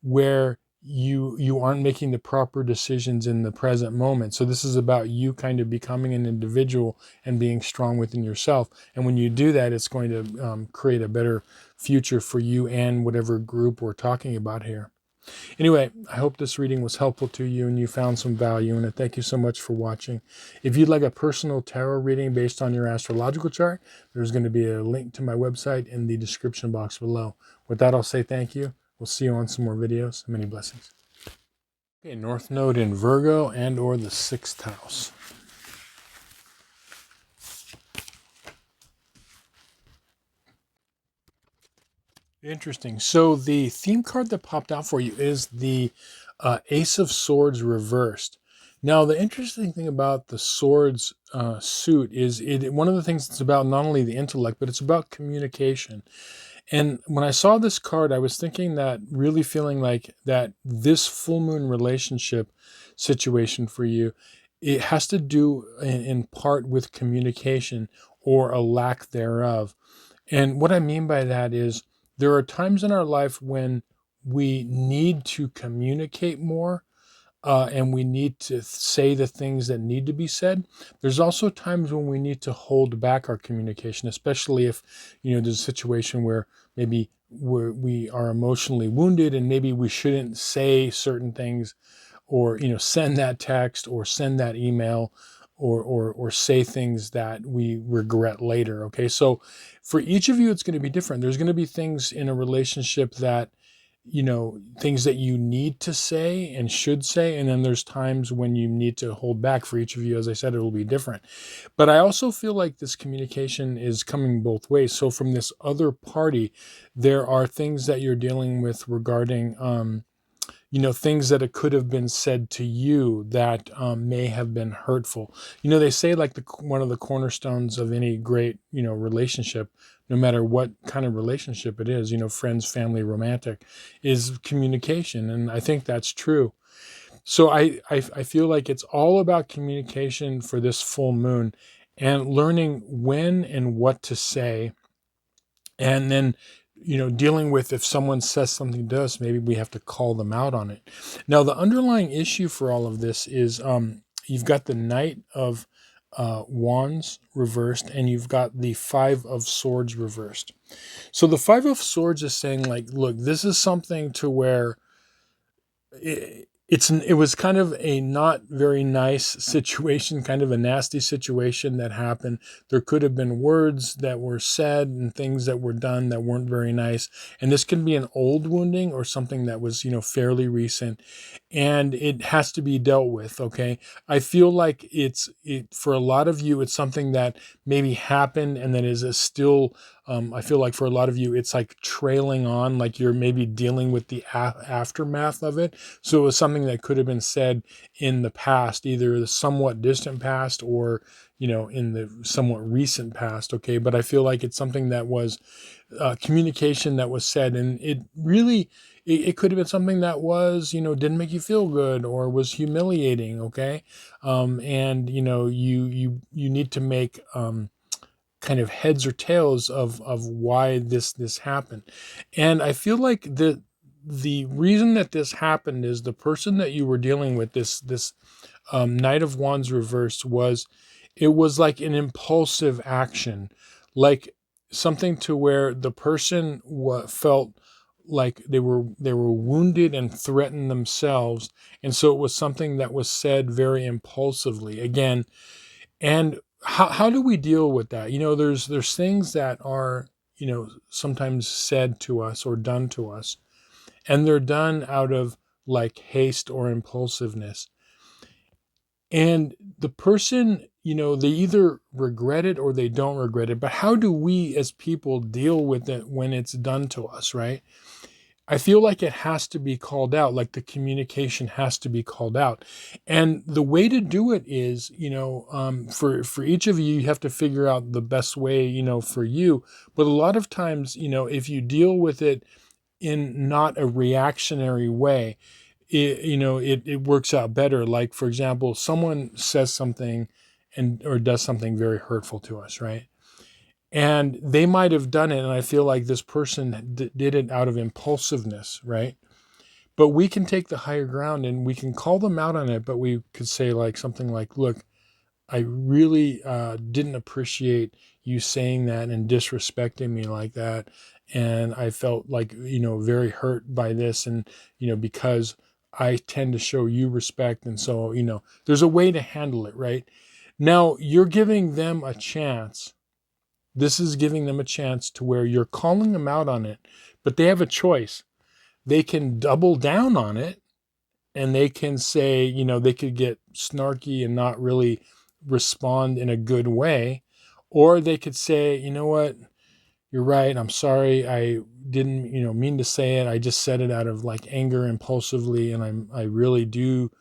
where you aren't making the proper decisions in the present moment. So this is about you kind of becoming an individual and being strong within yourself. And when you do that, it's going to create a better future for you and whatever group we're talking about here. Anyway, I hope this reading was helpful to you and you found some value in it. Thank you so much for watching. If you'd like a personal tarot reading based on your astrological chart, there's going to be a link to my website in the description box below. With that, I'll say thank you. We'll see you on some more videos. Many blessings. Okay, North Node in Virgo and or the 6th house. Interesting. So the theme card that popped out for you is the Ace of Swords reversed. Now, the interesting thing about the Swords suit is one of the things that's about not only the intellect, but it's about communication. And when I saw this card, I was thinking that, really feeling like that this full moon relationship situation for you, it has to do in part with communication or a lack thereof. And what I mean by that is there are times in our life when we need to communicate more, and we need to say the things that need to be said. There's also times when we need to hold back our communication, especially if there's a situation where maybe we are emotionally wounded and maybe we shouldn't say certain things, or send that text or send that email, or say things that we regret later. Okay, so for each of you it's going to be different. There's going to be things in a relationship that things that you need to say and should say, and then there's times when you need to hold back. For each of you, as I said, it will be different. But I also feel like this communication is coming both ways. So from this other party, there are things that you're dealing with regarding things that it could have been said to you that may have been hurtful. They say like one of the cornerstones of any great, relationship, no matter what kind of relationship it is, friends, family, romantic, is communication. And I think that's true. So I feel like it's all about communication for this full moon, and learning when and what to say. And then dealing with, if someone says something to us, maybe we have to call them out on it. Now, the underlying issue for all of this is you've got the Knight of Wands reversed, and you've got the Five of Swords reversed. So the Five of Swords is saying, like, look, this is something to where it was kind of a not very nice situation, kind of a nasty situation that happened. There could have been words that were said and things that were done that weren't very nice. And this can be an old wounding or something that was, fairly recent, and it has to be dealt with. Okay. I feel like for a lot of you, it's something that maybe happened and that is still, I feel like for a lot of you, it's like trailing on, like you're maybe dealing with the aftermath of it. So it was something that could have been said in the past, either the somewhat distant past or, in the somewhat recent past. Okay. But I feel like it's something that was communication that was said, and it really, it could have been something that was, didn't make you feel good or was humiliating. Okay. And, you need to make, kind of heads or tails of why this happened. And I feel like the reason that this happened is the person that you were dealing with, this Knight of Wands reversed, it was like an impulsive action, like something to where the person felt like they were wounded and threatened themselves, and so it was something that was said very impulsively again. And how do we deal with that? There's things that are, sometimes said to us or done to us, and they're done out of like haste or impulsiveness. And the person, they either regret it or they don't regret it. But how do we as people deal with it when it's done to us, right? I feel like it has to be called out, like the communication has to be called out. And the way to do it is, for each of you, you have to figure out the best way, for you. But a lot of times, if you deal with it in not a reactionary way, it works out better. Like, for example, someone says something or does something very hurtful to us, right? And they might have done it, and I feel like this person did it out of impulsiveness, right? But we can take the higher ground and we can call them out on it, but we could say like something like, look, I really didn't appreciate you saying that and disrespecting me like that. And I felt like, very hurt by this. And, because I tend to show you respect. And so, there's a way to handle it, right? Now you're giving them a chance. This is giving them a chance to where you're calling them out on it, but they have a choice. They can double down on it, and they can say, they could get snarky and not really respond in a good way. Or they could say, you know what, you're right, I'm sorry, I didn't, mean to say it. I just said it out of like anger impulsively, and I really do,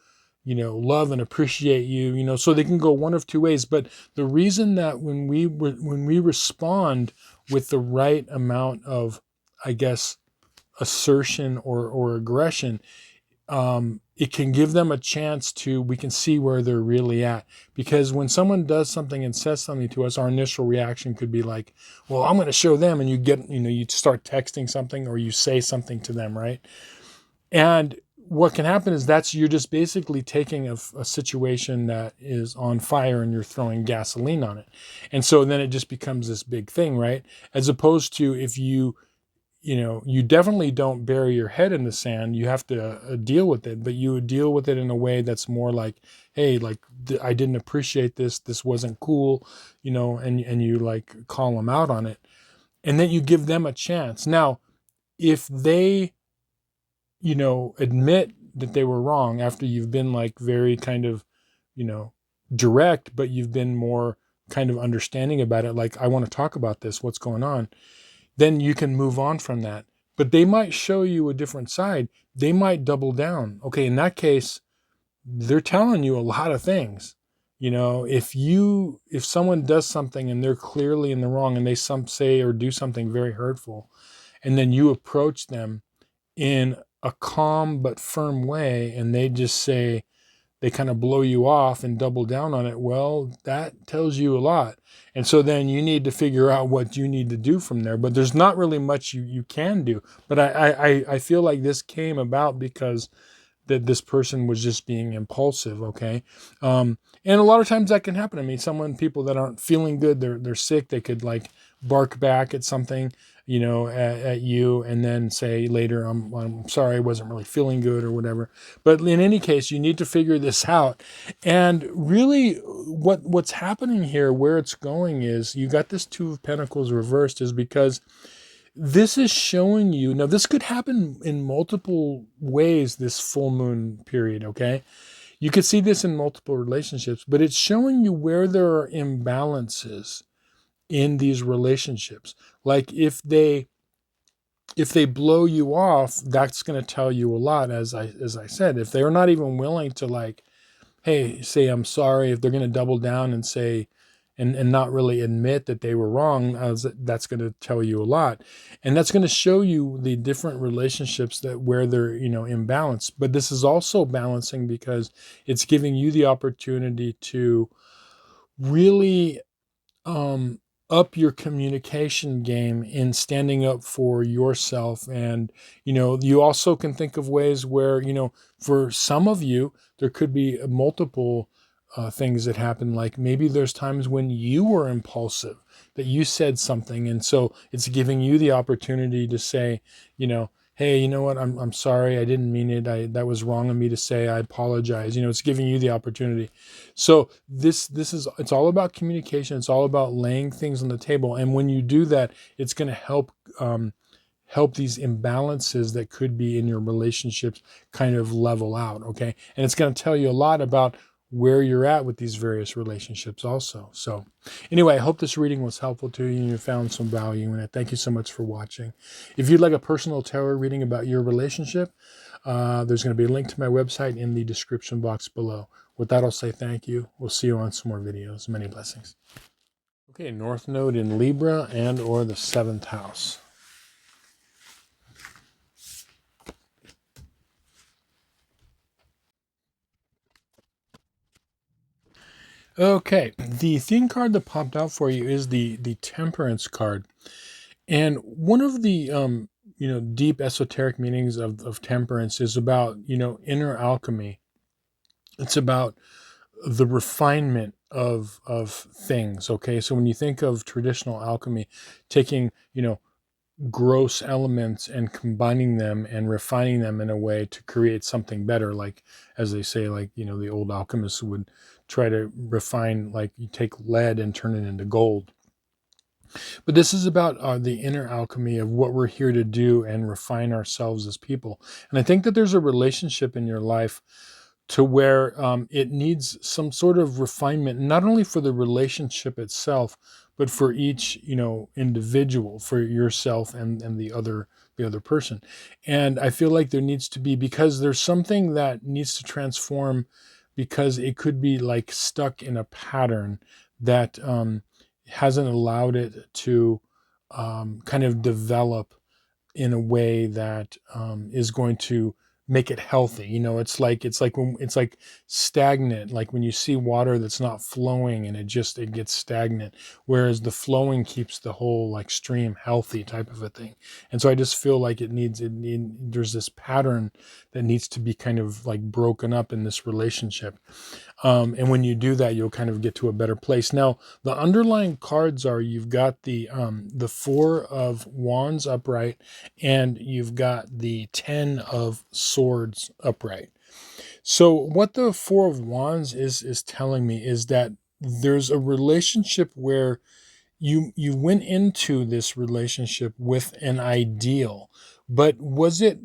love and appreciate you, so they can go one of two ways. But the reason that when we respond with the right amount of, I guess, assertion or aggression, it can give them a chance we can see where they're really at. Because when someone does something and says something to us, our initial reaction could be like, well, I'm going to show them. And you start texting something or you say something to them, right? And what can happen is you're just basically taking a situation that is on fire and you're throwing gasoline on it. And so then it just becomes this big thing, right? As opposed to if you definitely don't bury your head in the sand. You have to deal with it, but you would deal with it in a way that's more like, hey, like, I didn't appreciate this. This wasn't cool, and you like call them out on it. And then you give them a chance. Now, if they, admit that they were wrong after you've been like very kind of, direct, but you've been more kind of understanding about it. Like, I want to talk about this. What's going on? Then you can move on from that. But they might show you a different side. They might double down. Okay, in that case, they're telling you a lot of things. If someone does something and they're clearly in the wrong and they say or do something very hurtful, and then you approach them in a calm but firm way, and they kind of blow you off and double down on it, well, that tells you a lot. And so then you need to figure out what you need to do from there. But there's not really much you can do. But I feel like this came about because that this person was just being impulsive, okay? And a lot of times that can happen. I mean, people that aren't feeling good, they're sick, they could like bark back at something, at you, and then say later, I'm sorry, I wasn't really feeling good or whatever. But in any case, you need to figure this out. And really what's happening here, where it's going is, you got this Two of Pentacles reversed, is because this is showing you, now this could happen in multiple ways, this full moon period, okay? You could see this in multiple relationships, but it's showing you where there are imbalances in these relationships. Like if they blow you off, that's going to tell you a lot. As I said, if they're not even willing to like, hey, say I'm sorry, if they're going to double down and say, and not really admit that they were wrong, that's going to tell you a lot. And that's going to show you the different relationships where they're, imbalanced. But this is also balancing because it's giving you the opportunity to really up your communication game in standing up for yourself. And, you also can think of ways where, for some of you, there could be multiple things that happen. Like maybe there's times when you were impulsive, that you said something. And so it's giving you the opportunity to say, hey, you know what? I'm sorry. I didn't mean it. That was wrong of me to say. I apologize. It's giving you the opportunity. So it's all about communication. It's all about laying things on the table. And when you do that, it's going to help these imbalances that could be in your relationships kind of level out. Okay. And it's going to tell you a lot about where you're at with these various relationships also. So anyway, I hope this reading was helpful to you and you found some value in it. Thank you so much for watching. If you'd like a personal tarot reading about your relationship, there's going to be a link to my website in the description box below. With that, I'll say thank you. We'll see you on some more videos. Many blessings. Okay, North Node in Libra and or the 7th house. Okay, the theme card that popped out for you is the Temperance card. And one of the deep esoteric meanings of temperance is about, inner alchemy. It's about the refinement of things. Okay, so when you think of traditional alchemy, taking, gross elements and combining them and refining them in a way to create something better, like, as they say, like, the old alchemists would try to refine, like you take lead and turn it into gold. But this is about the inner alchemy of what we're here to do and refine ourselves as people. And I think that there's a relationship in your life to where it needs some sort of refinement, not only for the relationship itself, but for each, individual, for yourself and the other person. And I feel like there needs to be, because there's something that needs to transform, because it could be like stuck in a pattern that hasn't allowed it to kind of develop in a way that is going to make it healthy. It's like stagnant, like when you see water that's not flowing and it gets stagnant, whereas the flowing keeps the whole like stream healthy, type of a thing. And so I just feel like there's this pattern that needs to be kind of like broken up in this relationship. And when you do that, you'll kind of get to a better place. Now, the underlying cards are, you've got the 4 of Wands upright, and you've got the 10 of Swords upright. So what the 4 of Wands is telling me is that there's a relationship where you went into this relationship with an ideal, but was it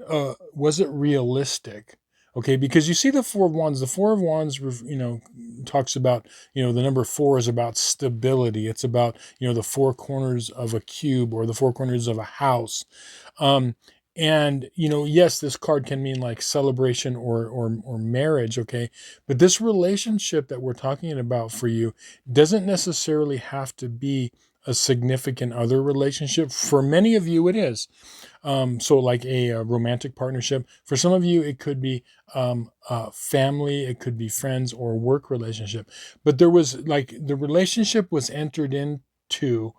realistic? Okay, because you see the 4 of Wands. The 4 of Wands, talks about, the number 4 is about stability. It's about, the 4 corners of a cube or the 4 corners of a house. And yes, this card can mean like celebration or marriage. Okay, but this relationship that we're talking about for you doesn't necessarily have to be a significant other relationship. For many of you, it is. So like a romantic partnership. For some of you, it could be family, it could be friends or work relationship. But there was like, the relationship was entered into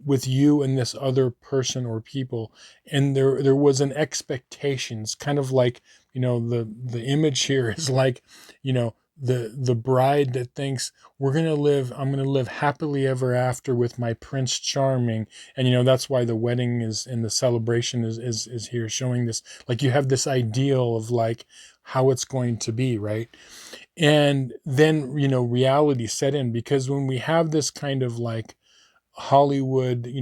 with you and this other person or people, and there was an expectations, kind of like, the image here is like, the bride that thinks, I'm gonna live happily ever after with my Prince Charming. And that's why the wedding is, and the celebration is here, showing this, like, you have this ideal of like how it's going to be, right? And then reality set in, because when we have this kind of like Hollywood,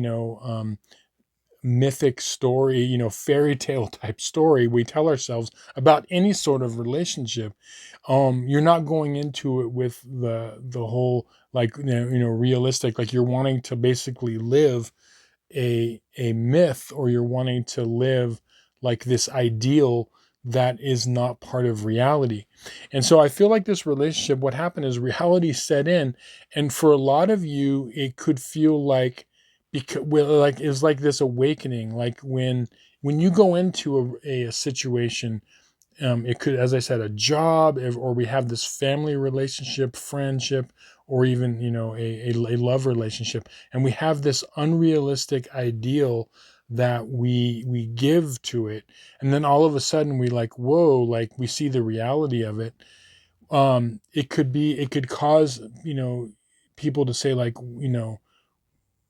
mythic story, fairy tale type story we tell ourselves about any sort of relationship, you're not going into it with the whole, like, realistic, like you're wanting to basically live a myth, or you're wanting to live like this ideal that is not part of reality. And so I feel like this relationship, what happened is reality set in, and for a lot of you it could feel like, because, well, like, it's like this awakening, like when you go into a situation It could, as I said, a job, or we have this family relationship, friendship, or even, a love relationship. And we have this unrealistic ideal that we give to it. And then all of a sudden we like, whoa, like we see the reality of it. It could cause, people to say like,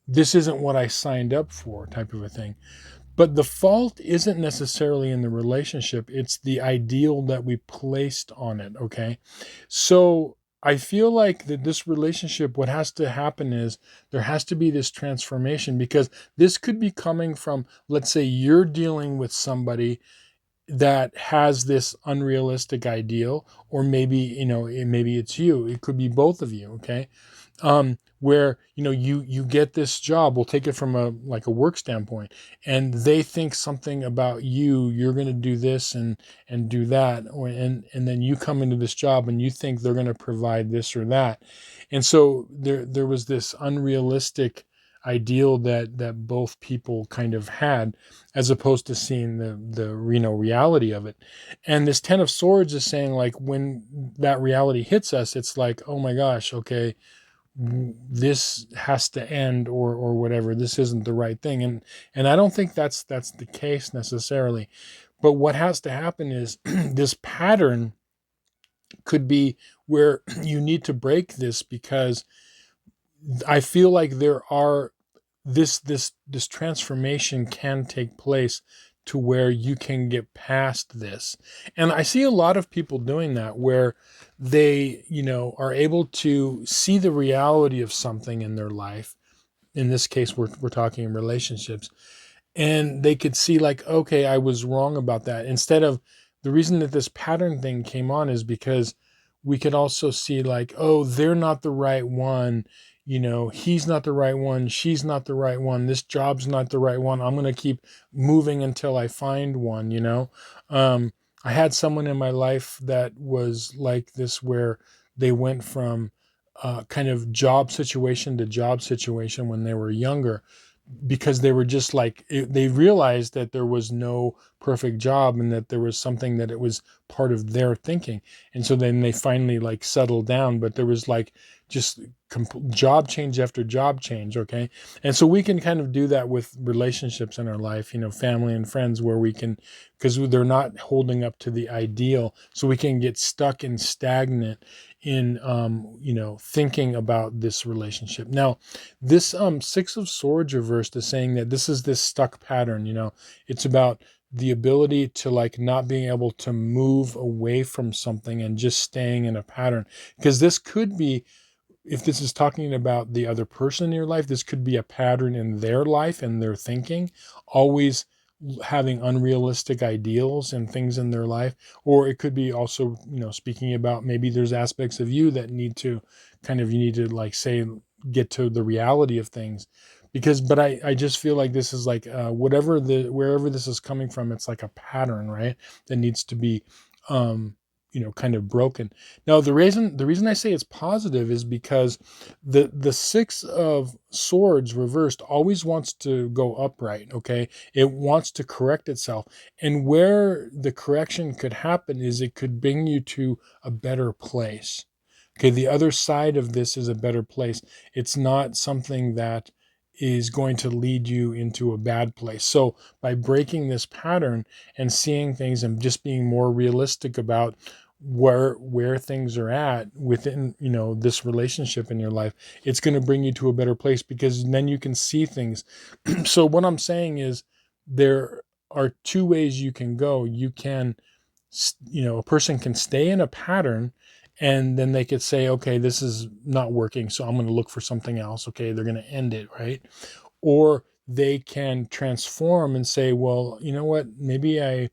this isn't what I signed up for, type of a thing. But the fault isn't necessarily in the relationship, it's the ideal that we placed on it, okay? So I feel like that this relationship, what has to happen is there has to be this transformation, because this could be coming from, let's say you're dealing with somebody that has this unrealistic ideal, or maybe, maybe it's you, it could be both of you, okay? Where you get this job, we'll take it from a like a work standpoint, and they think something about you're going to do this and do that, and then you come into this job and you think they're going to provide this or that. And so there was this unrealistic ideal that both people kind of had, as opposed to seeing the reality of it. And this 10 of Swords is saying, like, when that reality hits us, it's like, oh my gosh, okay, this has to end, or whatever, this isn't the right thing. And I don't think that's the case necessarily. But what has to happen is this pattern could be where you need to break this, because I feel like there are this transformation can take place to where you can get past this. And I see a lot of people doing that, where they, are able to see the reality of something in their life. In this case, we're talking relationships, and they could see like, okay, I was wrong about that. Instead of, the reason that this pattern thing came on is because we could also see like, oh, they're not the right one, he's not the right one, she's not the right one, this job's not the right one, I'm going to keep moving until I find one. I had someone in my life that was like this, where they went from kind of job situation to job situation when they were younger, because they were just like, they realized that there was no perfect job, and that there was something that it was part of their thinking. And so then they finally like settled down, but there was like just job change after job change. Okay. And so we can kind of do that with relationships in our life, family and friends, where we can, because they're not holding up to the ideal, so we can get stuck and stagnant in thinking about this relationship. Now, this Six of Swords reversed is saying that this is this stuck pattern. It's about the ability to like not being able to move away from something and just staying in a pattern. Because this could be, if this is talking about the other person in your life, this could be a pattern in their life and their thinking, always having unrealistic ideals and things in their life. Or it could be also, speaking about, maybe there's aspects of you that need to you need to like say, get to the reality of things. But I just feel like this is like, wherever this is coming from, it's like a pattern, right? That needs to be, kind of broken. Now, the reason I say it's positive is because the Six of Swords reversed always wants to go upright. Okay. It wants to correct itself. And where the correction could happen is it could bring you to a better place. Okay. The other side of this is a better place. It's not something that is going to lead you into a bad place. So by breaking this pattern and seeing things and just being more realistic about where things are at within, this relationship in your life, it's going to bring you to a better place, because then you can see things. So what I'm saying is, there are two ways you can go. You can, a person can stay in a pattern, and then they could say, okay, this is not working, so I'm going to look for something else. Okay, they're going to end it, right? Or they can transform and say, well, you know what, maybe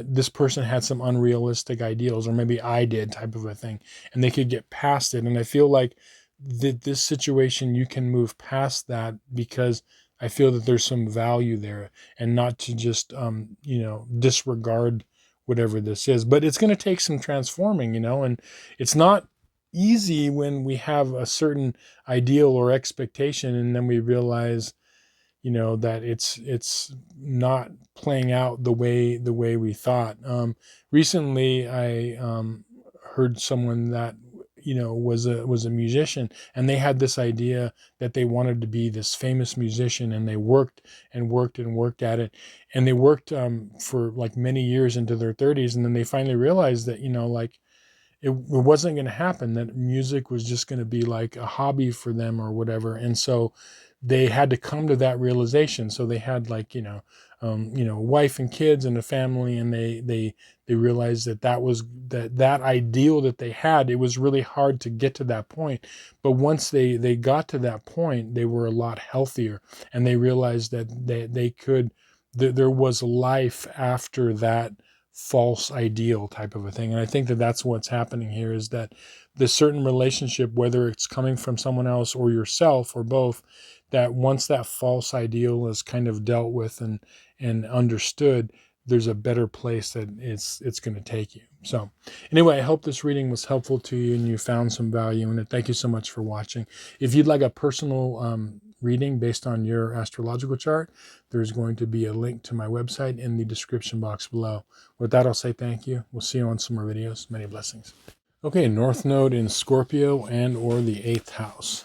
this person had some unrealistic ideals, or maybe I did, type of a thing, and they could get past it. And I feel like this situation, you can move past that, because I feel that there's some value there, and not to just, disregard whatever this is. But it's going to take some transforming, and it's not easy when we have a certain ideal or expectation, and then we realize, that it's not playing out the way we thought. Recently, I heard someone that was a musician, and they had this idea that they wanted to be this famous musician, and they worked and worked and worked at it, and they worked for like many years into their 30s, and then they finally realized that like it wasn't going to happen, that music was just going to be like a hobby for them or whatever. And so they had to come to that realization. So they had like wife and kids and a family, and they realized that was that ideal that they had. It was really hard to get to that point, but once they got to that point, they were a lot healthier, and they realized that they could there was life after that false ideal type of a thing. And I think that that's what's happening here, is that the certain relationship, whether it's coming from someone else or yourself or both, that once that false ideal is kind of dealt with and understood, there's a better place that it's going to take you. So anyway, I hope this reading was helpful to you and you found some value in it. Thank you so much for watching. If you'd like a personal reading based on your astrological chart, there's going to be a link to my website in the description box below. With that, I'll say thank you. We'll see you on some more videos. Many blessings. Okay, North Node in Scorpio and or the 8th house.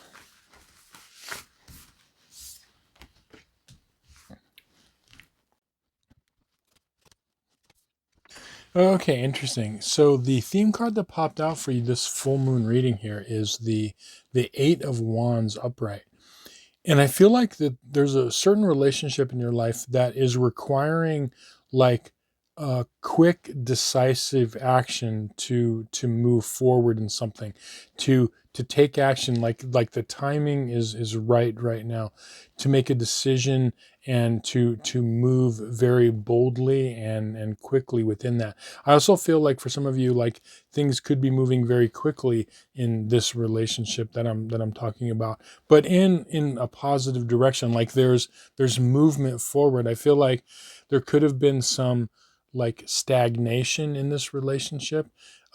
Okay, interesting. So the theme card that popped out for you this full moon reading here is the 8 of Wands upright. And I feel like that there's a certain relationship in your life that is requiring like a quick, decisive action to move forward in something, to take action. Like the timing is right now to make a decision and to move very boldly and quickly within that. I also feel like for some of you, like things could be moving very quickly in this relationship that I'm talking about, but in a positive direction. Like there's movement forward. I feel like there could have been some like stagnation in this relationship,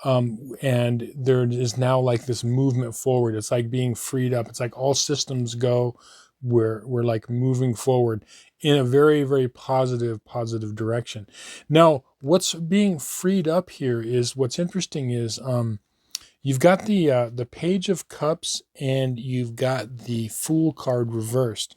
and there is now like this movement forward. It's like being freed up. It's like all systems go. We're like moving forward in a very, very positive direction. Now, what's being freed up here is, what's interesting is you've got the Page of Cups and you've got the Fool card reversed.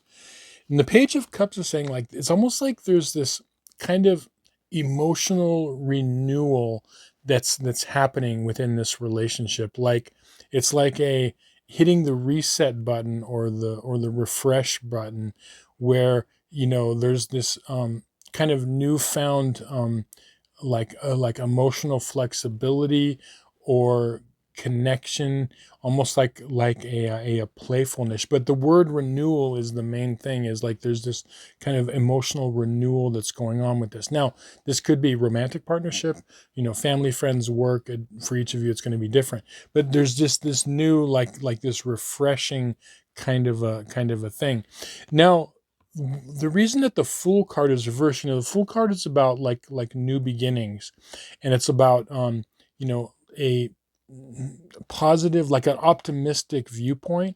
And the Page of Cups is saying, like, it's almost like there's this kind of emotional renewal that's happening within this relationship. Like it's like a hitting the reset button or the refresh button, where there's this kind of newfound like emotional flexibility or connection, almost like a playfulness. But the word renewal is the main thing, is like there's this kind of emotional renewal that's going on with this. Now, this could be romantic partnership, family, friends, work. For each of you, it's going to be different. But there's just this new like this refreshing kind of a thing. Now, the reason that the Fool card is reversed, the Fool card is about like new beginnings, and it's about a positive, like an optimistic viewpoint.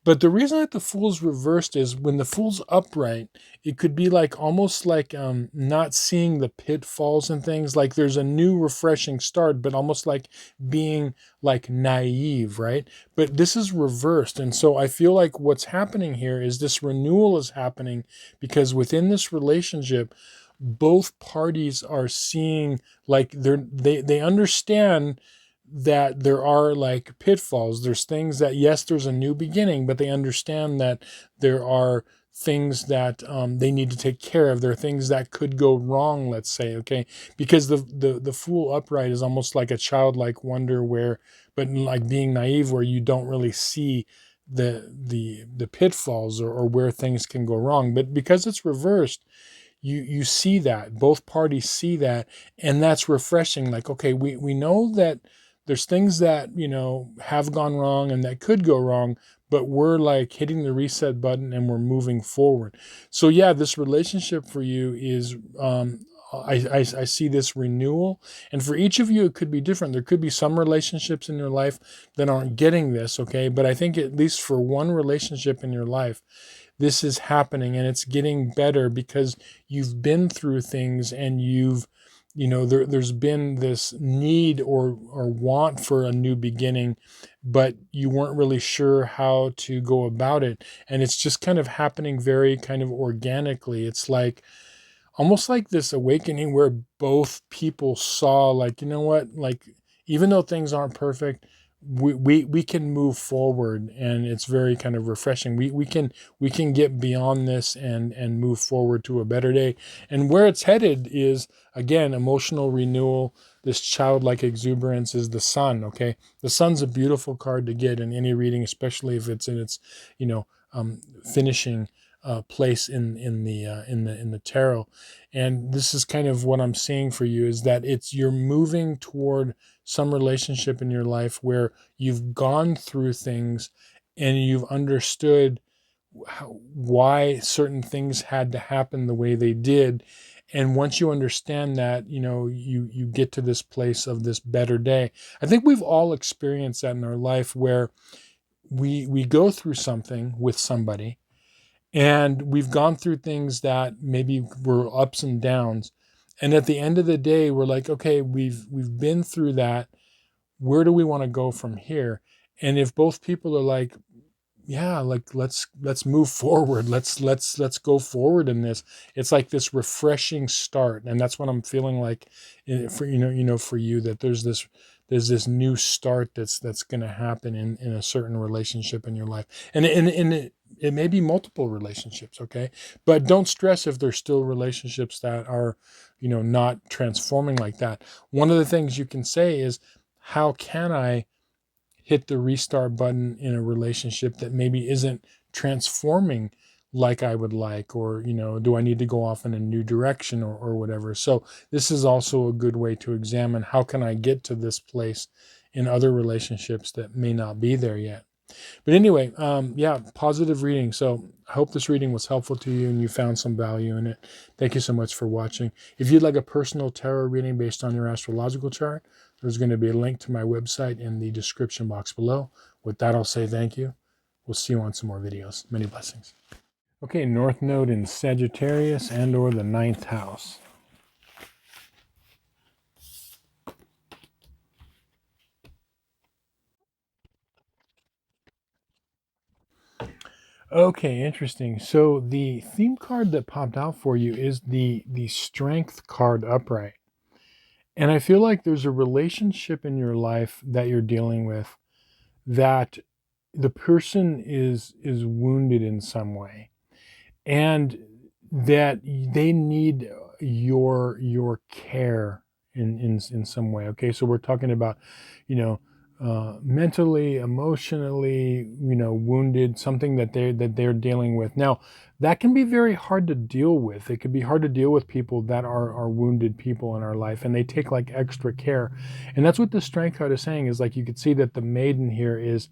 But the reason that the Fool's reversed is, when the Fool's upright, it could be like almost like not seeing the pitfalls and things. Like there's a new refreshing start, but almost like being like naive, right? But this is reversed. And so I feel like what's happening here is this renewal is happening because within this relationship, both parties are seeing like they understand that there are like pitfalls. There's things that, yes, there's a new beginning, but they understand that there are things that they need to take care of. There are things that could go wrong, let's say, okay? Because the Fool upright is almost like a childlike wonder, but like being naive, where you don't really see the pitfalls or where things can go wrong. But because it's reversed, you see that, both parties see that, and that's refreshing. Like, okay, we know that there's things that, have gone wrong and that could go wrong, but we're like hitting the reset button and we're moving forward. So yeah, this relationship for you is, I see this renewal. And for each of you, it could be different. There could be some relationships in your life that aren't getting this, okay? But I think at least for one relationship in your life, this is happening and it's getting better because you've been through things and there's been this need or want for a new beginning, but you weren't really sure how to go about it. And it's just kind of happening very kind of organically. It's like almost like this awakening where both people saw, like, you know what, like, even though things aren't perfect, we can move forward, and it's very kind of refreshing. We can get beyond this and move forward to a better day. And where it's headed is, again, emotional renewal. This childlike exuberance is the sun. Okay, the sun's a beautiful card to get in any reading, especially if it's in its finishing place in the tarot. And this is kind of what I'm seeing for you, is that you're moving toward some relationship in your life where you've gone through things and you've understood why certain things had to happen the way they did. And once you understand that, you get to this place of this better day. I think we've all experienced that in our life, where we go through something with somebody, and we've gone through things that maybe were ups and downs. And at the end of the day, we're like, okay, we've been through that. Where do we want to go from here? And if both people are like, yeah, like let's move forward. Let's go forward in this. It's like this refreshing start. And that's what I'm feeling like for for you, that there's this new start that's going to happen in a certain relationship in your life. And it may be multiple relationships, okay? But don't stress if there's still relationships that are, not transforming like that. One of the things you can say is, how can I hit the restart button in a relationship that maybe isn't transforming like I would like, or, do I need to go off in a new direction, or whatever. So this is also a good way to examine, how can I get to this place in other relationships that may not be there yet. But anyway, yeah, positive reading. So I hope this reading was helpful to you and you found some value in it. Thank you so much for watching. If you'd like a personal tarot reading based on your astrological chart, there's going to be a link to my website in the description box below. With that, I'll say thank you. We'll see you on some more videos. Many blessings. Okay, North Node in Sagittarius and or the 9th house. Okay, interesting. So the theme card that popped out for you is the Strength card upright. And I feel like there's a relationship in your life that you're dealing with, that the person is wounded in some way, and that they need your care in some way. Okay, so we're talking about, mentally, emotionally, wounded, something that they're dealing with. Now, that can be very hard to deal with. It can be hard to deal with people that are wounded people in our life, and they take like extra care. And that's what the Strength card is saying, is like, you could see that the maiden here is,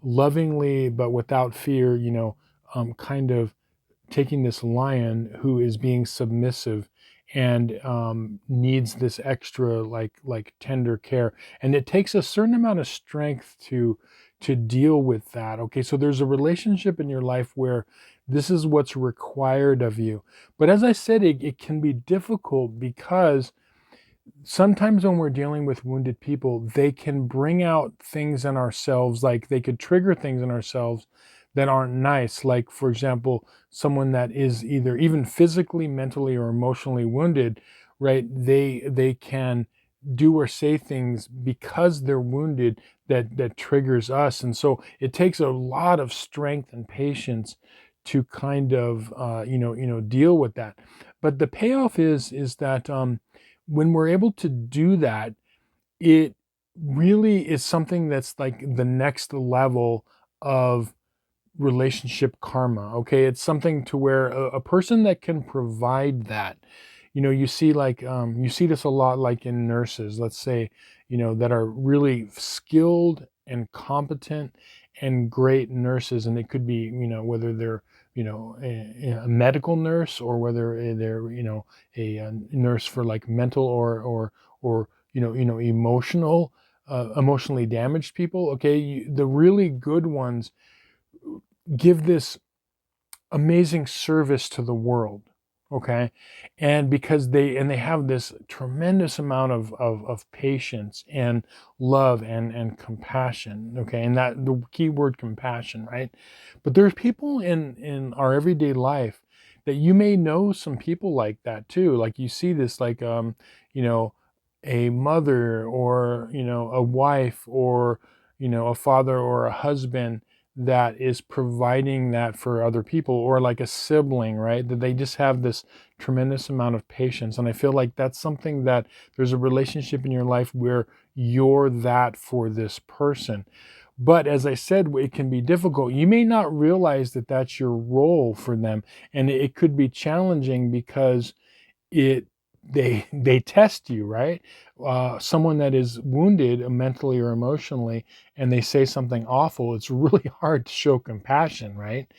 lovingly but without fear, kind of taking this lion who is being submissive and needs this extra like tender care. And it takes a certain amount of strength to deal with that. Okay, so there's a relationship in your life where this is what's required of you. But as I said, it can be difficult, because sometimes when we're dealing with wounded people, they can bring out things in ourselves, like they could trigger things in ourselves that aren't nice. Like, for example, someone that is either even physically, mentally, or emotionally wounded, right? They can do or say things because they're wounded that triggers us. And so it takes a lot of strength and patience to kind of deal with that. But the payoff is that when we're able to do that, it really is something that's like the next level of relationship karma. Okay, it's something to where a person that can provide that, you see like you see this a lot, like in nurses, let's say, that are really skilled and competent and great nurses. And it could be, whether they're, a medical nurse, or whether they're, a nurse for like mental or emotionally damaged people. Okay, the really good ones give this amazing service to the world. Okay. And because they have this tremendous amount of patience and love and compassion. Okay. And that the key word compassion, right? But there's people in our everyday life that you may know some people like that too. Like you see this, like, you know, a mother or, you know, a wife or, you know, a father or a husband that is providing that for other people, or like a sibling, right? That they just have this tremendous amount of patience. And I feel like that's something that there's a relationship in your life where you're that for this person. But as I said, it can be difficult. You may not realize that that's your role for them. And it could be challenging because it they test you, right? Someone that is wounded mentally or emotionally, and they say something awful, it's really hard to show compassion, right?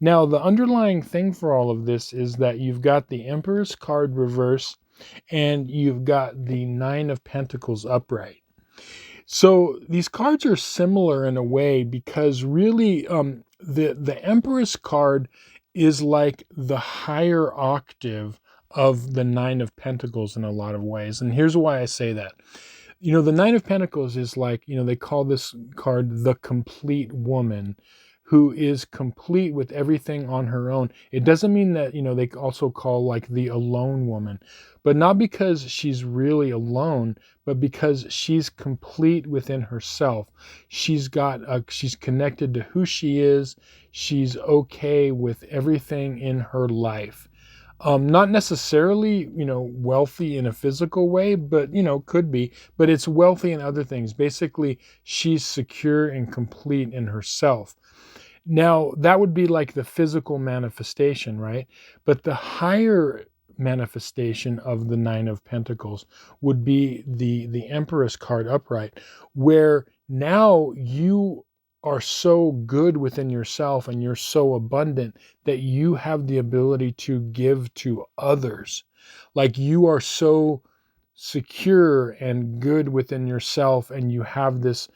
Now, the underlying thing for all of this is that you've got the Emperor's card reverse, and you've got the Nine of Pentacles upright. So these cards are similar in a way because really the Empress card is like the higher octave of the Nine of Pentacles in a lot of ways. And here's why I say that. You know, the Nine of Pentacles is like, you know, they call this card the complete woman, who is complete with everything on her own. It doesn't mean that, you know, they also call like the alone woman, but not because she's really alone, but because she's complete within herself. She's connected to who she is. She's okay with everything in her life. Not necessarily, you know, wealthy in a physical way, but, you know, could be, but it's wealthy in other things. Basically, she's secure and complete in herself. Now, that would be like the physical manifestation, right? But the higher manifestation of the Nine of Pentacles would be the Empress card upright, where now you are so good within yourself and you're so abundant that you have the ability to give to others. Like you are so secure and good within yourself, and you have this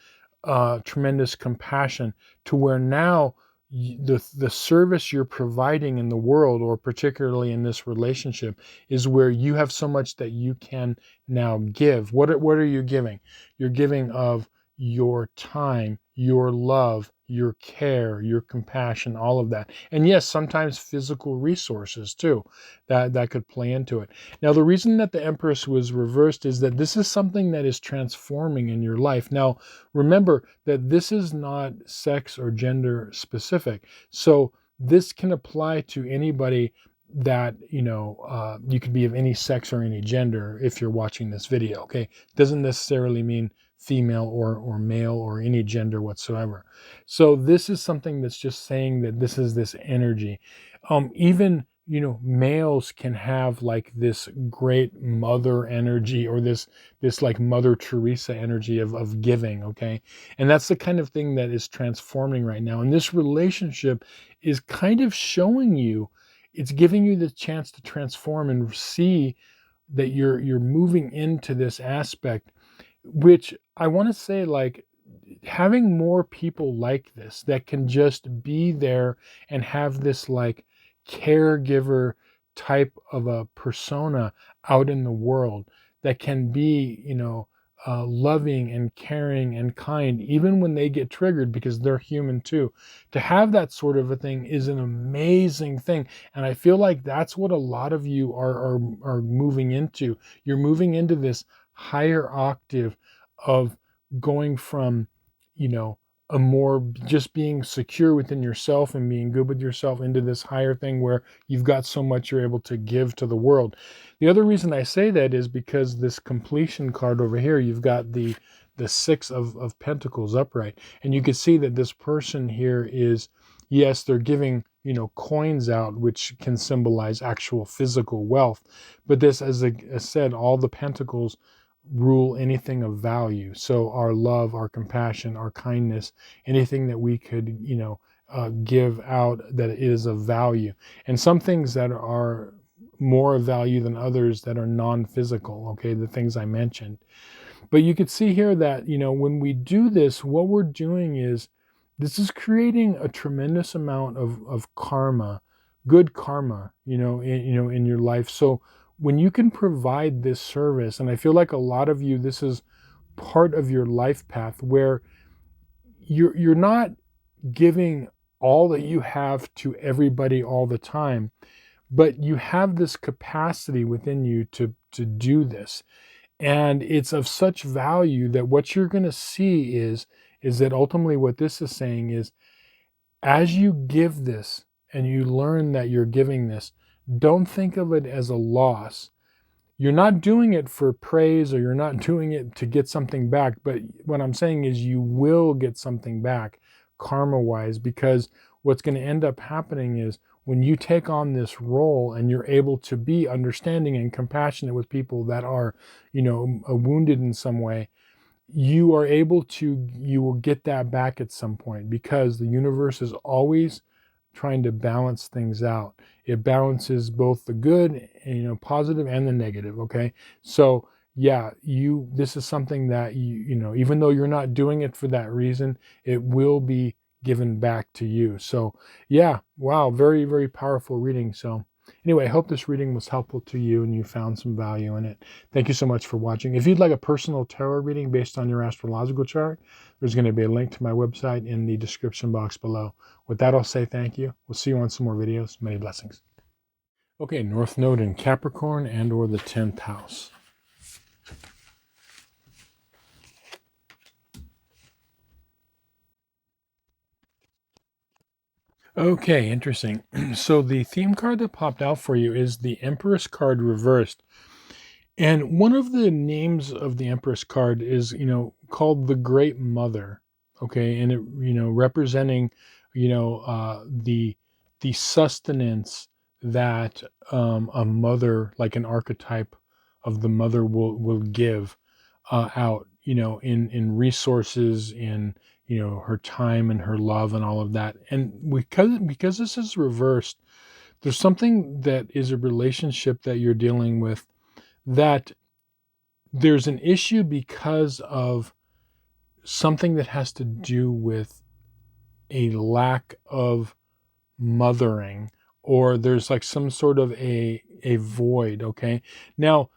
tremendous compassion to where now the service you're providing in the world, or particularly in this relationship, is where you have so much that you can now give. What are you giving? You're giving of your time, your love, your care, your compassion, all of that. And yes, sometimes physical resources too, that could play into it. Now, the reason that the Empress was reversed is that this is something that is transforming in your life. Now, remember that this is not sex or gender specific. So this can apply to anybody that, you know, you could be of any sex or any gender if you're watching this video, okay? Doesn't necessarily mean female or male or any gender whatsoever. So this is something that's just saying that this is this energy. Even, you know, males can have like this great mother energy, or this like Mother Teresa energy of giving, okay? And that's the kind of thing that is transforming right now. And this relationship is kind of showing you, it's giving you the chance to transform and see that you're moving into this aspect, which I want to say, like, having more people like this that can just be there and have this like caregiver type of a persona out in the world that can be, you know, loving and caring and kind, even when they get triggered, because they're human too. To have that sort of a thing is an amazing thing. And I feel like that's what a lot of you are moving into. You're moving into this higher octave of going from, you know, a more just being secure within yourself and being good with yourself, into this higher thing where you've got so much you're able to give to the world. The other reason I say that is because this completion card over here, you've got the Six of Pentacles upright, and you can see that this person here is, yes, they're giving, you know, coins out, which can symbolize actual physical wealth, but this, as I said, all the pentacles rule anything of value. So our love, our compassion, our kindness, anything that we could, you know, give out that is of value. And some things that are more of value than others that are non-physical, okay, the things I mentioned. But you could see here that, you know, when we do this, what we're doing is, this is creating a tremendous amount of karma good karma, in your life. So when you can provide this service, and I feel like a lot of you, this is part of your life path where you're not giving all that you have to everybody all the time, but you have this capacity within you to do this. And it's of such value that what you're going to see is that ultimately what this is saying is, as you give this and you learn that you're giving this, don't think of it as a loss. You're not doing it for praise, or you're not doing it to get something back. But what I'm saying is you will get something back karma-wise, because what's going to end up happening is when you take on this role and you're able to be understanding and compassionate with people that are, wounded in some way, you will get that back at some point, because the universe is always trying to balance things out. It balances both the good, and, positive, and the negative. Okay. So yeah, this is something that even though you're not doing it for that reason, it will be given back to you. So yeah, wow. Very, very powerful reading. So anyway, I hope this reading was helpful to you and you found some value in it. Thank you so much for watching. If you'd like a personal tarot reading based on your astrological chart, there's going to be a link to my website in the description box below. With that, I'll say thank you. We'll see you on some more videos. Many blessings. Okay, North Node in Capricorn and or the 10th house. Okay, interesting. So the theme card that popped out for you is the Empress card reversed. And one of the names of the Empress card is, called the Great Mother. Okay, and it, representing, the sustenance that a mother, like an archetype of the mother, will give out, in resources, in her time and her love and all of that. And because this is reversed, there's something that is a relationship that you're dealing with, that there's an issue because of something that has to do with a lack of mothering, or there's like some sort of a void. Okay, now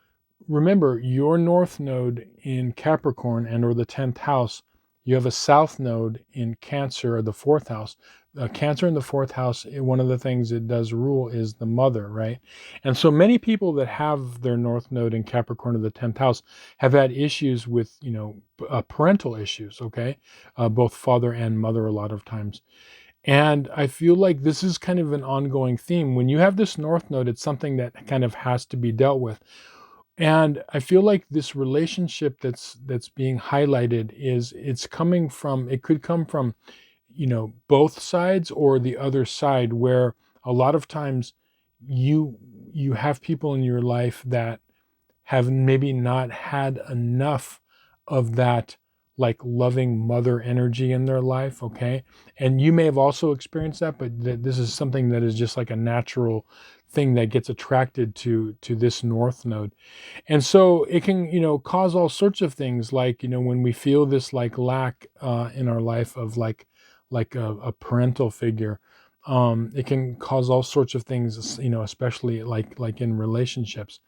remember, your North Node in Capricorn and or the 10th house, you have a South Node in Cancer, or the 4th house. Cancer in the 4th house, one of the things it does rule is the mother, right? And so many people that have their North Node in Capricorn or the 10th house have had issues with, parental issues, okay? Both father and mother a lot of times. And I feel like this is kind of an ongoing theme. When you have this North Node, it's something that kind of has to be dealt with. And I feel like this relationship that's being highlighted it could come from, both sides or the other side, where a lot of times you have people in your life that have maybe not had enough of that, like, loving mother energy in their life. Okay, and you may have also experienced that, but this is something that is just like a natural thing that gets attracted to this North Node. And so it can, cause all sorts of things, like, when we feel this like lack in our life of like a parental figure, it can cause all sorts of things, especially like in relationships.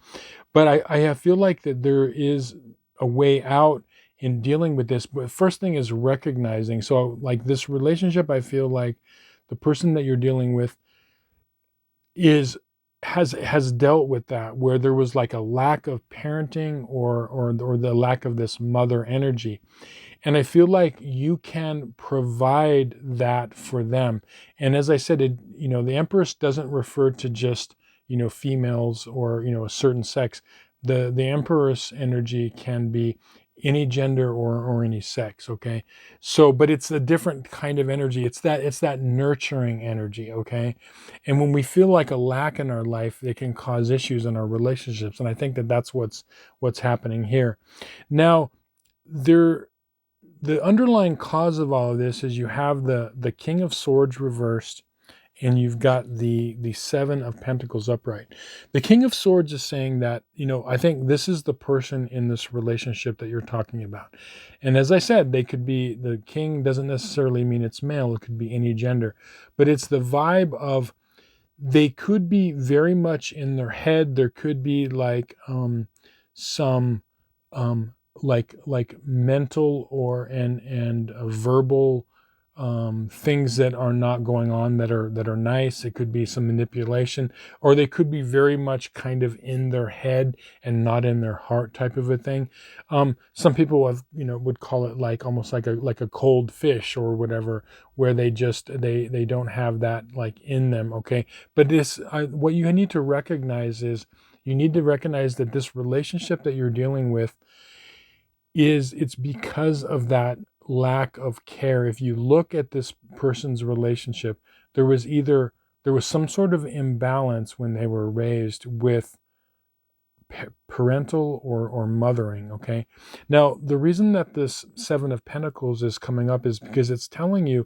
But I feel like that there is a way out in dealing with this. But first thing is recognizing. So like this relationship, I feel like the person that you're dealing with has dealt with that, where there was like a lack of parenting, or the lack of this mother energy. And I feel like you can provide that for them. And as I said, the Empress doesn't refer to just, females, or, a certain sex. The Empress energy can be any gender or any sex. Okay. So, but it's a different kind of energy. It's that nurturing energy. Okay. And when we feel like a lack in our life, it can cause issues in our relationships. And I think that that's what's happening here. Now, the underlying cause of all of this is you have the King of Swords reversed, and you've got the Seven of Pentacles upright. The King of Swords is saying that, I think this is the person in this relationship that you're talking about. And as I said, the king doesn't necessarily mean it's male. It could be any gender, but it's the vibe of they could be very much in their head. There could be like some like mental or and verbal things that are not going on that are nice. It could be some manipulation, or they could be very much kind of in their head and not in their heart type of a thing. Some people have, would call it like almost like a cold fish or whatever, where they just they don't have that like in them. Okay, but what you need to recognize is you need to recognize that this relationship that you're dealing with it's because of that lack of care. If you look at this person's relationship, there was some sort of imbalance when they were raised with parental or mothering. Okay, now the reason that this Seven of Pentacles is coming up is because it's telling you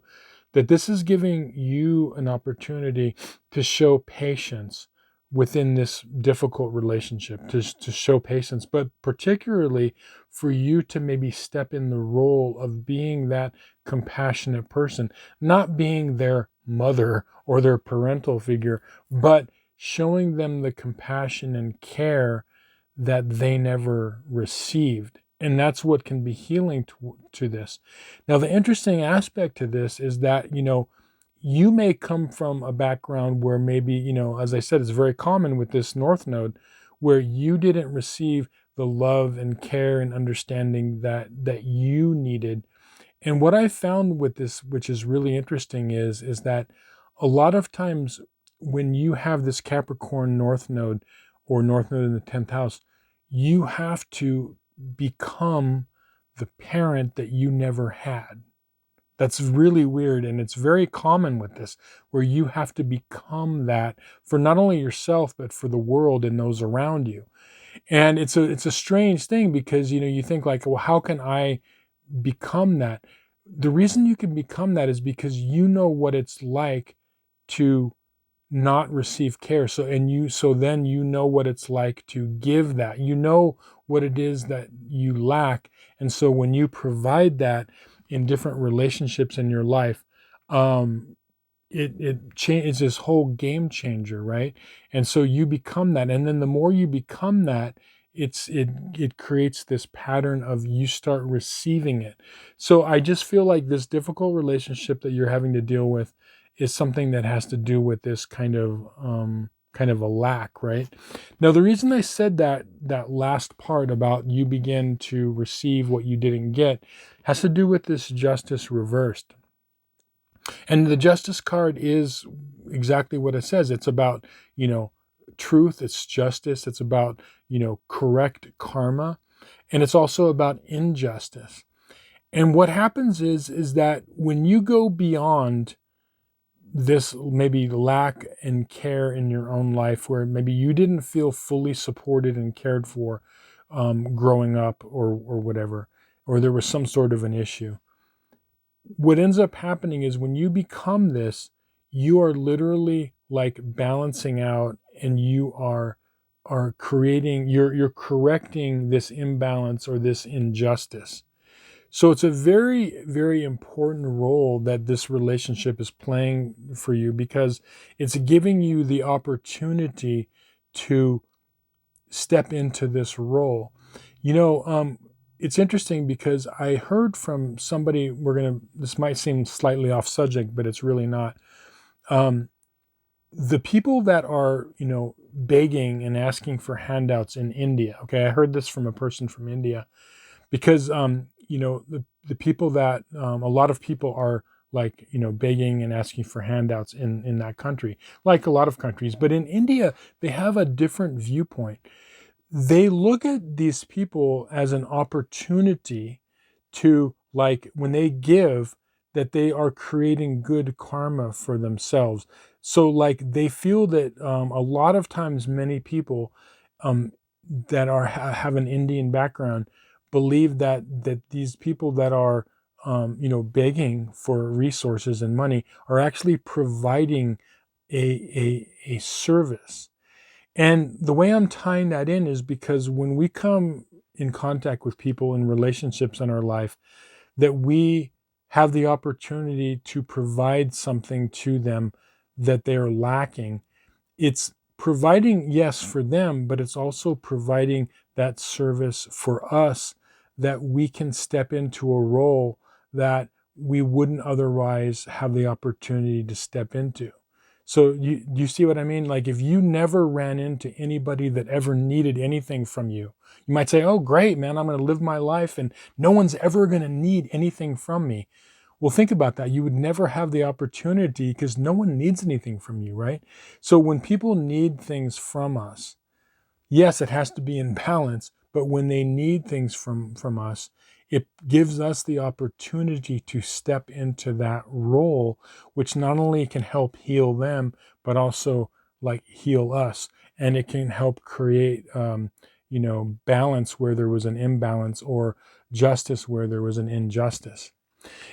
that this is giving you an opportunity to show patience within this difficult relationship, to show patience, but particularly for you to maybe step in the role of being that compassionate person, not being their mother or their parental figure, but showing them the compassion and care that they never received. And that's what can be healing to this. Now, the interesting aspect to this is that, you may come from a background where maybe, as I said, it's very common with this North Node, where you didn't receive the love and care and understanding that you needed. And what I found with this, which is really interesting, is that a lot of times when you have this Capricorn North Node or North Node in the 10th house, you have to become the parent that you never had. That's really weird, and it's very common with this, where you have to become that for not only yourself, but for the world and those around you. And it's a strange thing, because you think like, well, how can I become that? The reason you can become that is because you know what it's like to not receive care. So then you know what it's like to give that. You know what it is that you lack. And so when you provide that in different relationships in your life, it's this whole game changer, right? And so you become that. And then the more you become that, it creates this pattern of you start receiving it. So I just feel like this difficult relationship that you're having to deal with is something that has to do with this kind of a lack, right? Now, the reason I said that last part about you begin to receive what you didn't get has to do with this Justice reversed. And the Justice card is exactly what it says. It's about, truth, it's justice, it's about, correct karma, and it's also about injustice. And what happens is that when you go beyond this maybe lack and care in your own life, where maybe you didn't feel fully supported and cared for growing up or whatever, or there was some sort of an issue, what ends up happening is when you become this, you are literally like balancing out, and you are creating, you're correcting this imbalance or this injustice. So it's a very, very important role that this relationship is playing for you, because it's giving you the opportunity to step into this role. It's interesting because I heard from somebody, this might seem slightly off subject, but it's really not. The people that are, begging and asking for handouts in India. Okay. I heard this from a person from India, because, the people that, a lot of people are like, begging and asking for handouts in that country, like a lot of countries. But in India, they have a different viewpoint. They look at these people as an opportunity to, like, when they give, that they are creating good karma for themselves. So like they feel that a lot of times many people that have an Indian background believe that these people that are begging for resources and money are actually providing a service. And the way I'm tying that in is because when we come in contact with people in relationships in our life, that we have the opportunity to provide something to them that they're lacking. it's providing, yes, for them, but it's also providing that service for us, that we can step into a role that we wouldn't otherwise have the opportunity to step into. So you see what I mean? Like, if you never ran into anybody that ever needed anything from you, you might say, oh, great, man, I'm going to live my life and no one's ever going to need anything from me. Well, think about that. You would never have the opportunity because no one needs anything from you, right? So when people need things from us, yes, it has to be in balance, but when they need things from us, it gives us the opportunity to step into that role, which not only can help heal them, but also like heal us. And it can help create, balance where there was an imbalance, or justice where there was an injustice.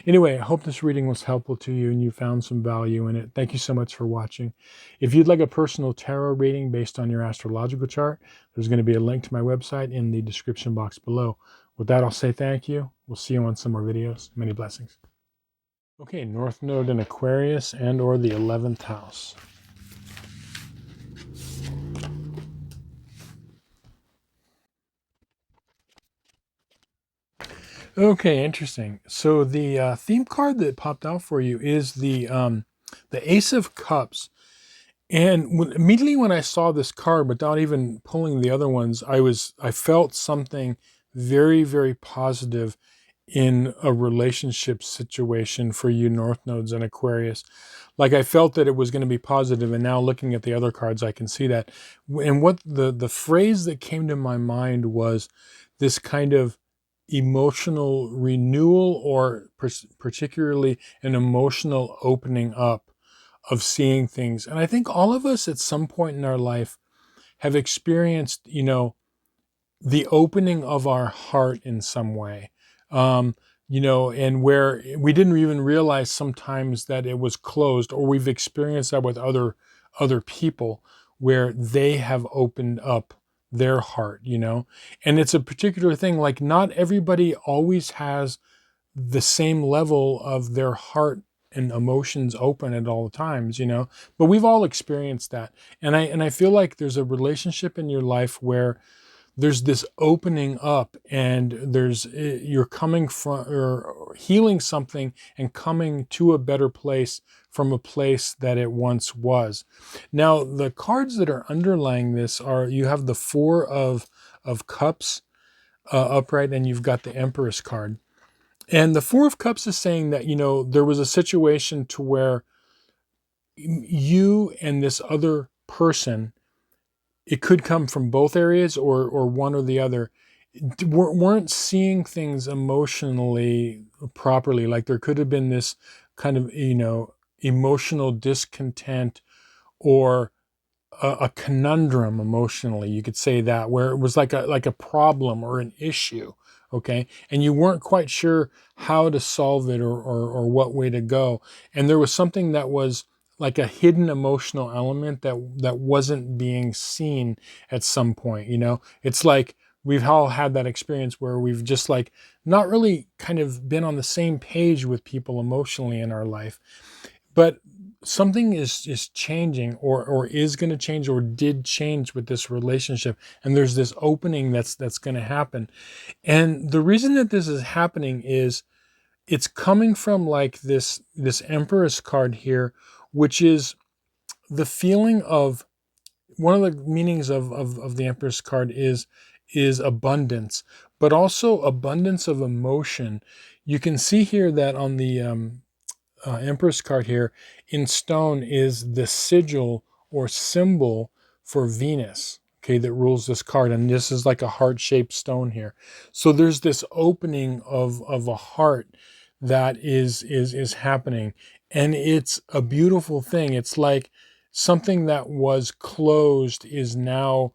Anyway, I hope this reading was helpful to you and you found some value in it. Thank you so much for watching. If you'd like a personal tarot reading based on your astrological chart, there's going to be a link to my website in the description box below. With that, I'll say thank you. We'll see you on some more videos. Many blessings. Okay, North Node in Aquarius and or the 11th house. Okay, interesting. So the theme card that popped out for you is the Ace of Cups. And immediately when I saw this card, without even pulling the other ones, I felt something very, very positive in a relationship situation for you North Nodes and Aquarius. Like, I felt that it was going to be positive, and now looking at the other cards, I can see that. And what the phrase that came to my mind was this kind of emotional renewal, or particularly an emotional opening up of seeing things. And I think all of us at some point in our life have experienced, the opening of our heart in some way. And where we didn't even realize sometimes that it was closed, or we've experienced that with other people where they have opened up their heart, and it's a particular thing. Like, not everybody always has the same level of their heart and emotions open at all times, but we've all experienced that. And I feel like there's a relationship in your life where there's this opening up, and you're coming from, or healing something and coming to a better place from a place that it once was. Now, the cards that are underlying this are, you have the Four of Cups upright, and you've got the Empress card. And the Four of Cups is saying that, there was a situation to where you and this other person, it could come from both areas, or one or the other, weren't seeing things emotionally properly. Like, there could have been this kind of, emotional discontent, or a conundrum emotionally, you could say that, where it was like a problem or an issue, okay, and you weren't quite sure how to solve it, or what way to go. And there was something that was like a hidden emotional element that wasn't being seen at some point. It's like we've all had that experience where we've just like not really kind of been on the same page with people emotionally in our life, but something is changing, or is going to change, or did change with this relationship, and there's this opening that's going to happen. And the reason that this is happening is it's coming from like this Empress card here, which is the feeling of, one of the meanings of the Empress card is abundance, but also abundance of emotion. You can see here that on the Empress card here in stone is the sigil or symbol for Venus, okay, that rules this card. And this is like a heart-shaped stone here. So there's this opening of a heart that is happening, and it's a beautiful thing. It's like something that was closed is now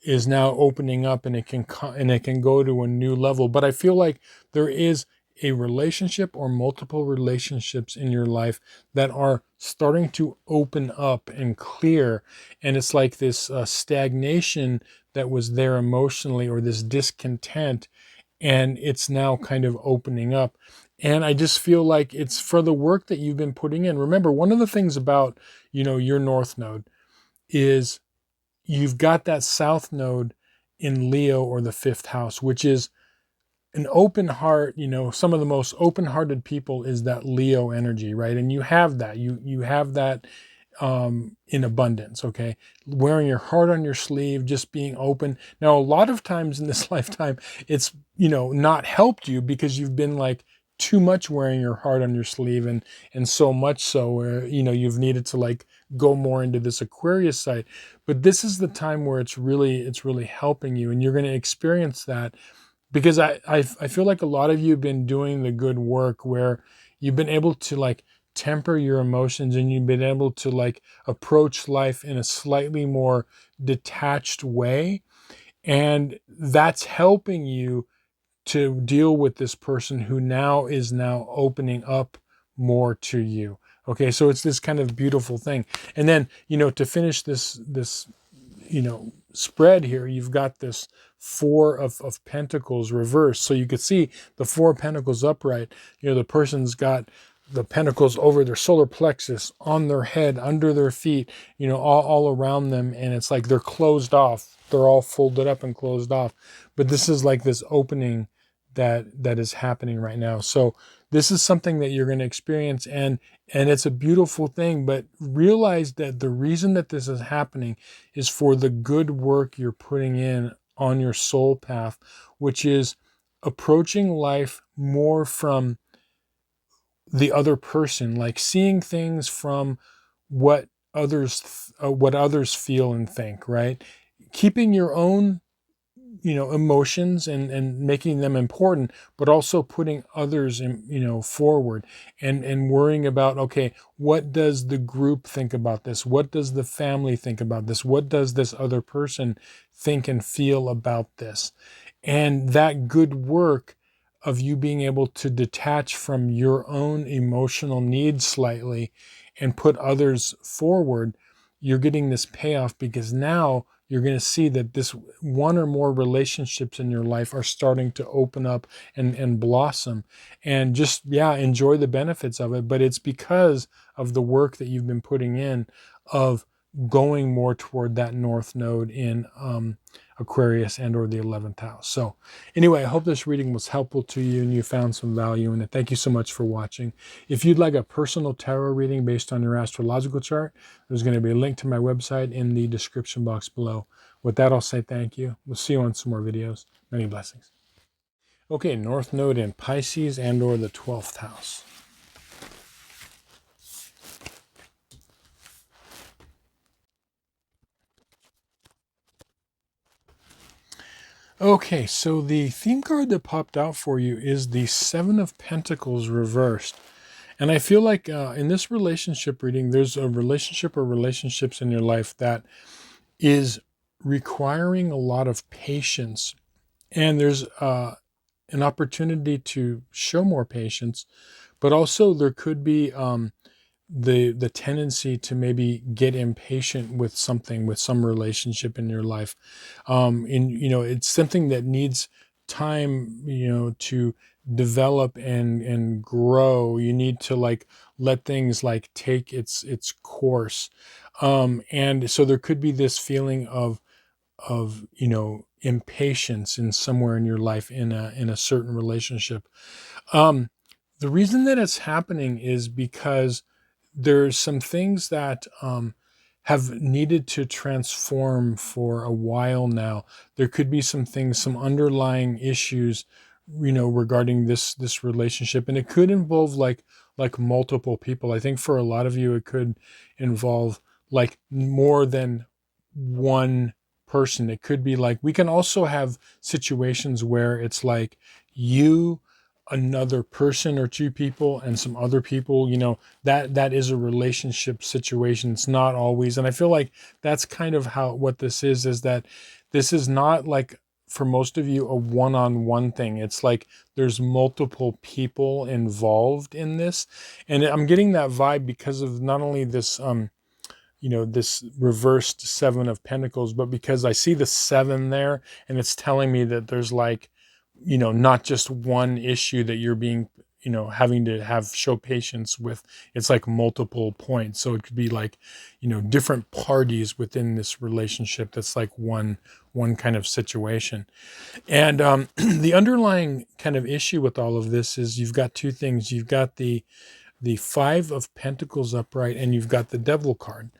opening up, and it can go to a new level. But I feel like there is a relationship or multiple relationships in your life that are starting to open up and clear, and it's like this stagnation that was there emotionally, or this discontent, and it's now kind of opening up. And I just feel like it's for the work that you've been putting in. Remember, one of the things about your North Node is you've got that south node in Leo, or the 5th house, which is an open heart. Some of the most open-hearted people is that Leo energy, right? And you have that. You have that in abundance, okay? Wearing your heart on your sleeve, just being open. Now, a lot of times in this lifetime, it's, not helped you because you've been like too much wearing your heart on your sleeve, and so much so where, you've needed to like go more into this Aquarius side. But this is the time where it's really helping you, and you're going to experience that because I feel like a lot of you have been doing the good work where you've been able to like temper your emotions, and you've been able to like approach life in a slightly more detached way. And that's helping you to deal with this person who is now opening up more to you. Okay, so it's this kind of beautiful thing. And then, to finish this spread here, you've got this 4 of Pentacles reversed. So you could see the 4 of Pentacles upright. The person's got the pentacles over their solar plexus, on their head, under their feet, all around them. And it's like they're closed off. They're all folded up and closed off. But this is like this opening that is happening right now. So this is something that you're going to experience, and it's a beautiful thing. But realize that the reason that this is happening is for the good work you're putting in on your soul path, which is approaching life more from the other person, like seeing things from what others feel and think, right? Keeping your own emotions and making them important, but also putting others in, forward, and worrying about, okay, what does the group think about this? What does the family think about this? What does this other person think and feel about this? And that good work of you being able to detach from your own emotional needs slightly and put others forward, you're getting this payoff, because now you're going to see that this one or more relationships in your life are starting to open up and blossom, and just, enjoy the benefits of it. But it's because of the work that you've been putting in of going more toward that north node in Aquarius and or the 11th house. So anyway, I hope this reading was helpful to you and you found some value in it. Thank you so much for watching. If you'd like a personal tarot reading based on your astrological chart, there's going to be a link to my website in the description box below. With that, I'll say thank you. We'll see you on some more videos. Many blessings. Okay, north node in Pisces and or the 12th house. Okay, so the theme card that popped out for you is the 7 of Pentacles reversed. And I feel like in this relationship reading, there's a relationship or relationships in your life that is requiring a lot of patience. And there's an opportunity to show more patience, but also there could be the tendency to maybe get impatient with something, with some relationship in your life. It's something that needs time, to develop and grow. You need to like let things like take its course. And so there could be this feeling of impatience in somewhere in your life in a certain relationship. The reason that it's happening is because there's some things that have needed to transform for a while now. There could be some things, some underlying issues, regarding this relationship, and it could involve like multiple people. I think for a lot of you, it could involve like more than one person. It could be like, we can also have situations where it's like you, another person or two people, and some other people, that is a relationship situation. It's not always. And I feel like that's kind of what this is that this is not like, for most of you, a one-on-one thing. It's like there's multiple people involved in this. And I'm getting that vibe because of not only this, this reversed 7 of Pentacles, but because I see the 7 there, and it's telling me that there's like, not just one issue that you're being, having to show patience with, it's like multiple points. So it could be like, different parties within this relationship. That's like one kind of situation. And the underlying kind of issue with all of this is you've got two things. You've got the Five of Pentacles upright, and you've got the Devil card.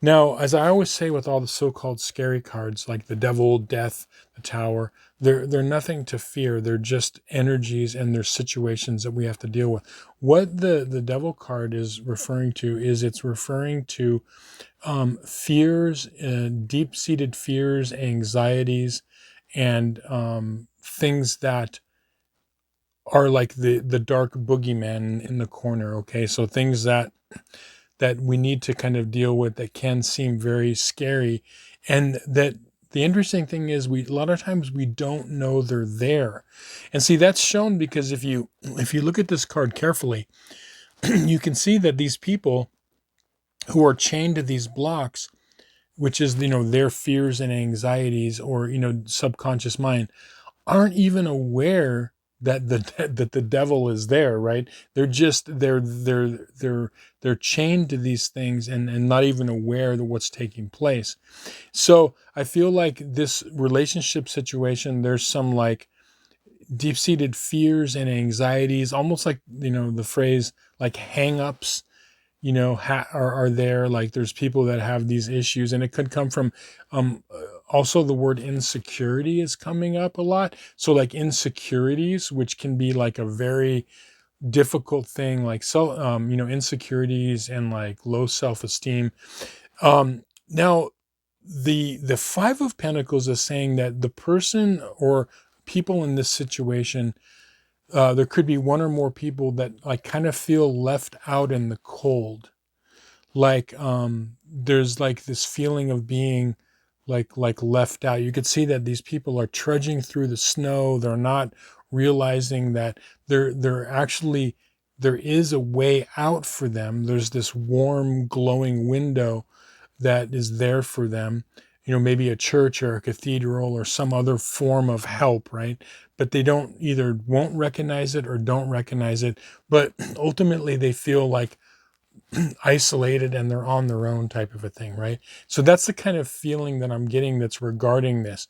Now, as I always say with all the so-called scary cards, like the Devil, Death, the Tower, they're nothing to fear. They're just energies, and they're situations that we have to deal with. What the Devil card is referring to is it's referring to fears, deep-seated fears, anxieties, and things that are like the dark boogeyman in the corner. Okay, so things that we need to kind of deal with that can seem very scary, and that the interesting thing is a lot of times we don't know they're there. And see, that's shown because if you look at this card carefully, you can see that these people who are chained to these blocks, which is their fears and anxieties, or subconscious mind, aren't even aware that the devil is there, right? They're chained to these things and not even aware of what's taking place. So I feel like this relationship situation, there's some like deep-seated fears and anxieties, almost like the phrase like hang-ups are there. Like there's people that have these issues, and it could come from also the word insecurity is coming up a lot. So like insecurities, which can be like a very difficult thing, like insecurities and like low self-esteem. Now the Five of Pentacles is saying that the person or people in this situation, there could be one or more people that like kind of feel left out in the cold. Like there's like this feeling of being like left out. You could see that these people are trudging through the snow. They're not realizing that they're actually, there is a way out for them. There's this warm, glowing window that is there for them. Maybe a church or a cathedral or some other form of help, right? But they won't recognize it or don't recognize it. But ultimately they feel like isolated and they're on their own, type of a thing, right? So that's the kind of feeling that I'm getting that's regarding this.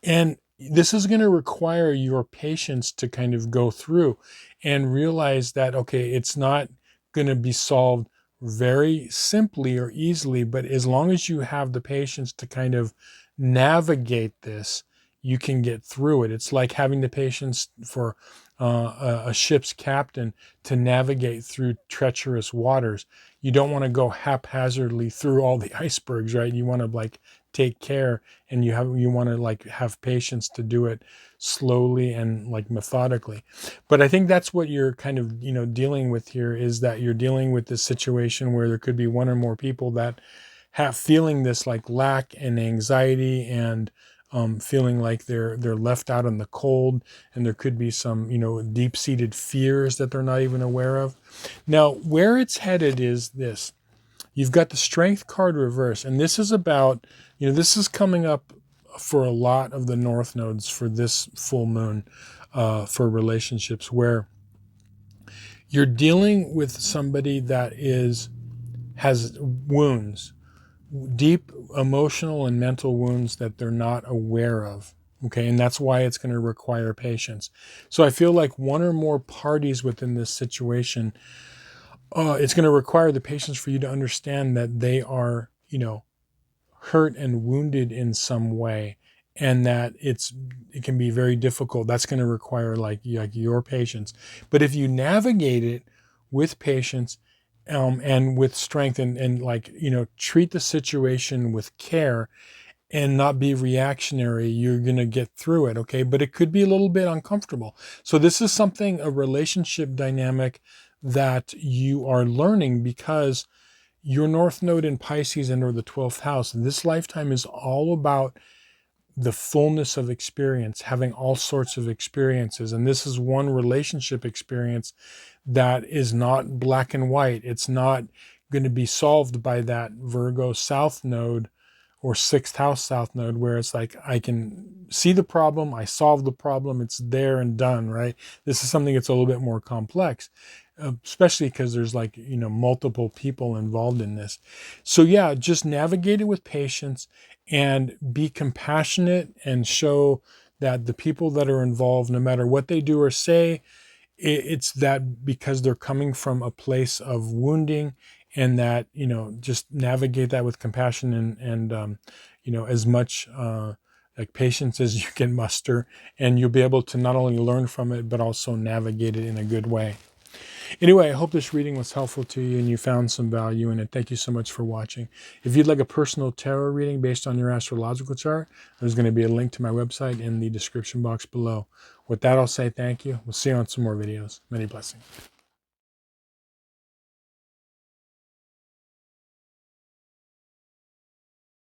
And this is going to require your patience to kind of go through and realize that, okay, it's not going to be solved very simply or easily, but as long as you have the patience to kind of navigate this, you can get through it. It's like having the patience for a ship's captain to navigate through treacherous waters. You don't want to go haphazardly through all the icebergs, right? You want to like take care, and you want to like have patience to do it slowly and like methodically. But I think that's what you're kind of dealing with here, is that you're dealing with this situation where there could be one or more people that have feeling this like lack and anxiety, and feeling like they're left out in the cold, and there could be some deep-seated fears that they're not even aware of. Now, where it's headed is this: you've got the Strength card reverse, and this is about this is coming up for a lot of the North nodes for this full moon, for relationships, where you're dealing with somebody that has wounds, deep emotional and mental wounds that they're not aware of. Okay, and that's why it's going to require patience. So I feel like one or more parties within this situation, it's going to require the patience for you to understand that they are, hurt and wounded in some way, and that it can be very difficult. That's going to require like your patience. But if you navigate it with patience, and with strength, and like, treat the situation with care and not be reactionary, you're going to get through it. Okay. But it could be a little bit uncomfortable. So this is a relationship dynamic that you are learning, because your North Node in Pisces and or the 12th house, this lifetime is all about the fullness of experience, having all sorts of experiences. And this is one relationship experience that is not black and white. It's not going to be solved by that Virgo South node or 6th house south node, where it's like I can see the problem, I solve the problem, it's there and done, right? This is something that's a little bit more complex, especially because there's like, you know, multiple people involved in this. So yeah, just navigate it with patience and be compassionate, and show that the people that are involved, no matter what they do or say, it's that because they're coming from a place of wounding, and that, you know, just navigate that with compassion and you know, as much like patience as you can muster, and you'll be able to not only learn from it, but also navigate it in a good way. Anyway, I hope this reading was helpful to you and you found some value in it. Thank you so much for watching. If you'd like a personal tarot reading based on your astrological chart, there's going to be a link to my website in the description box below. With that, I'll say thank you. We'll see you on some more videos. Many blessings.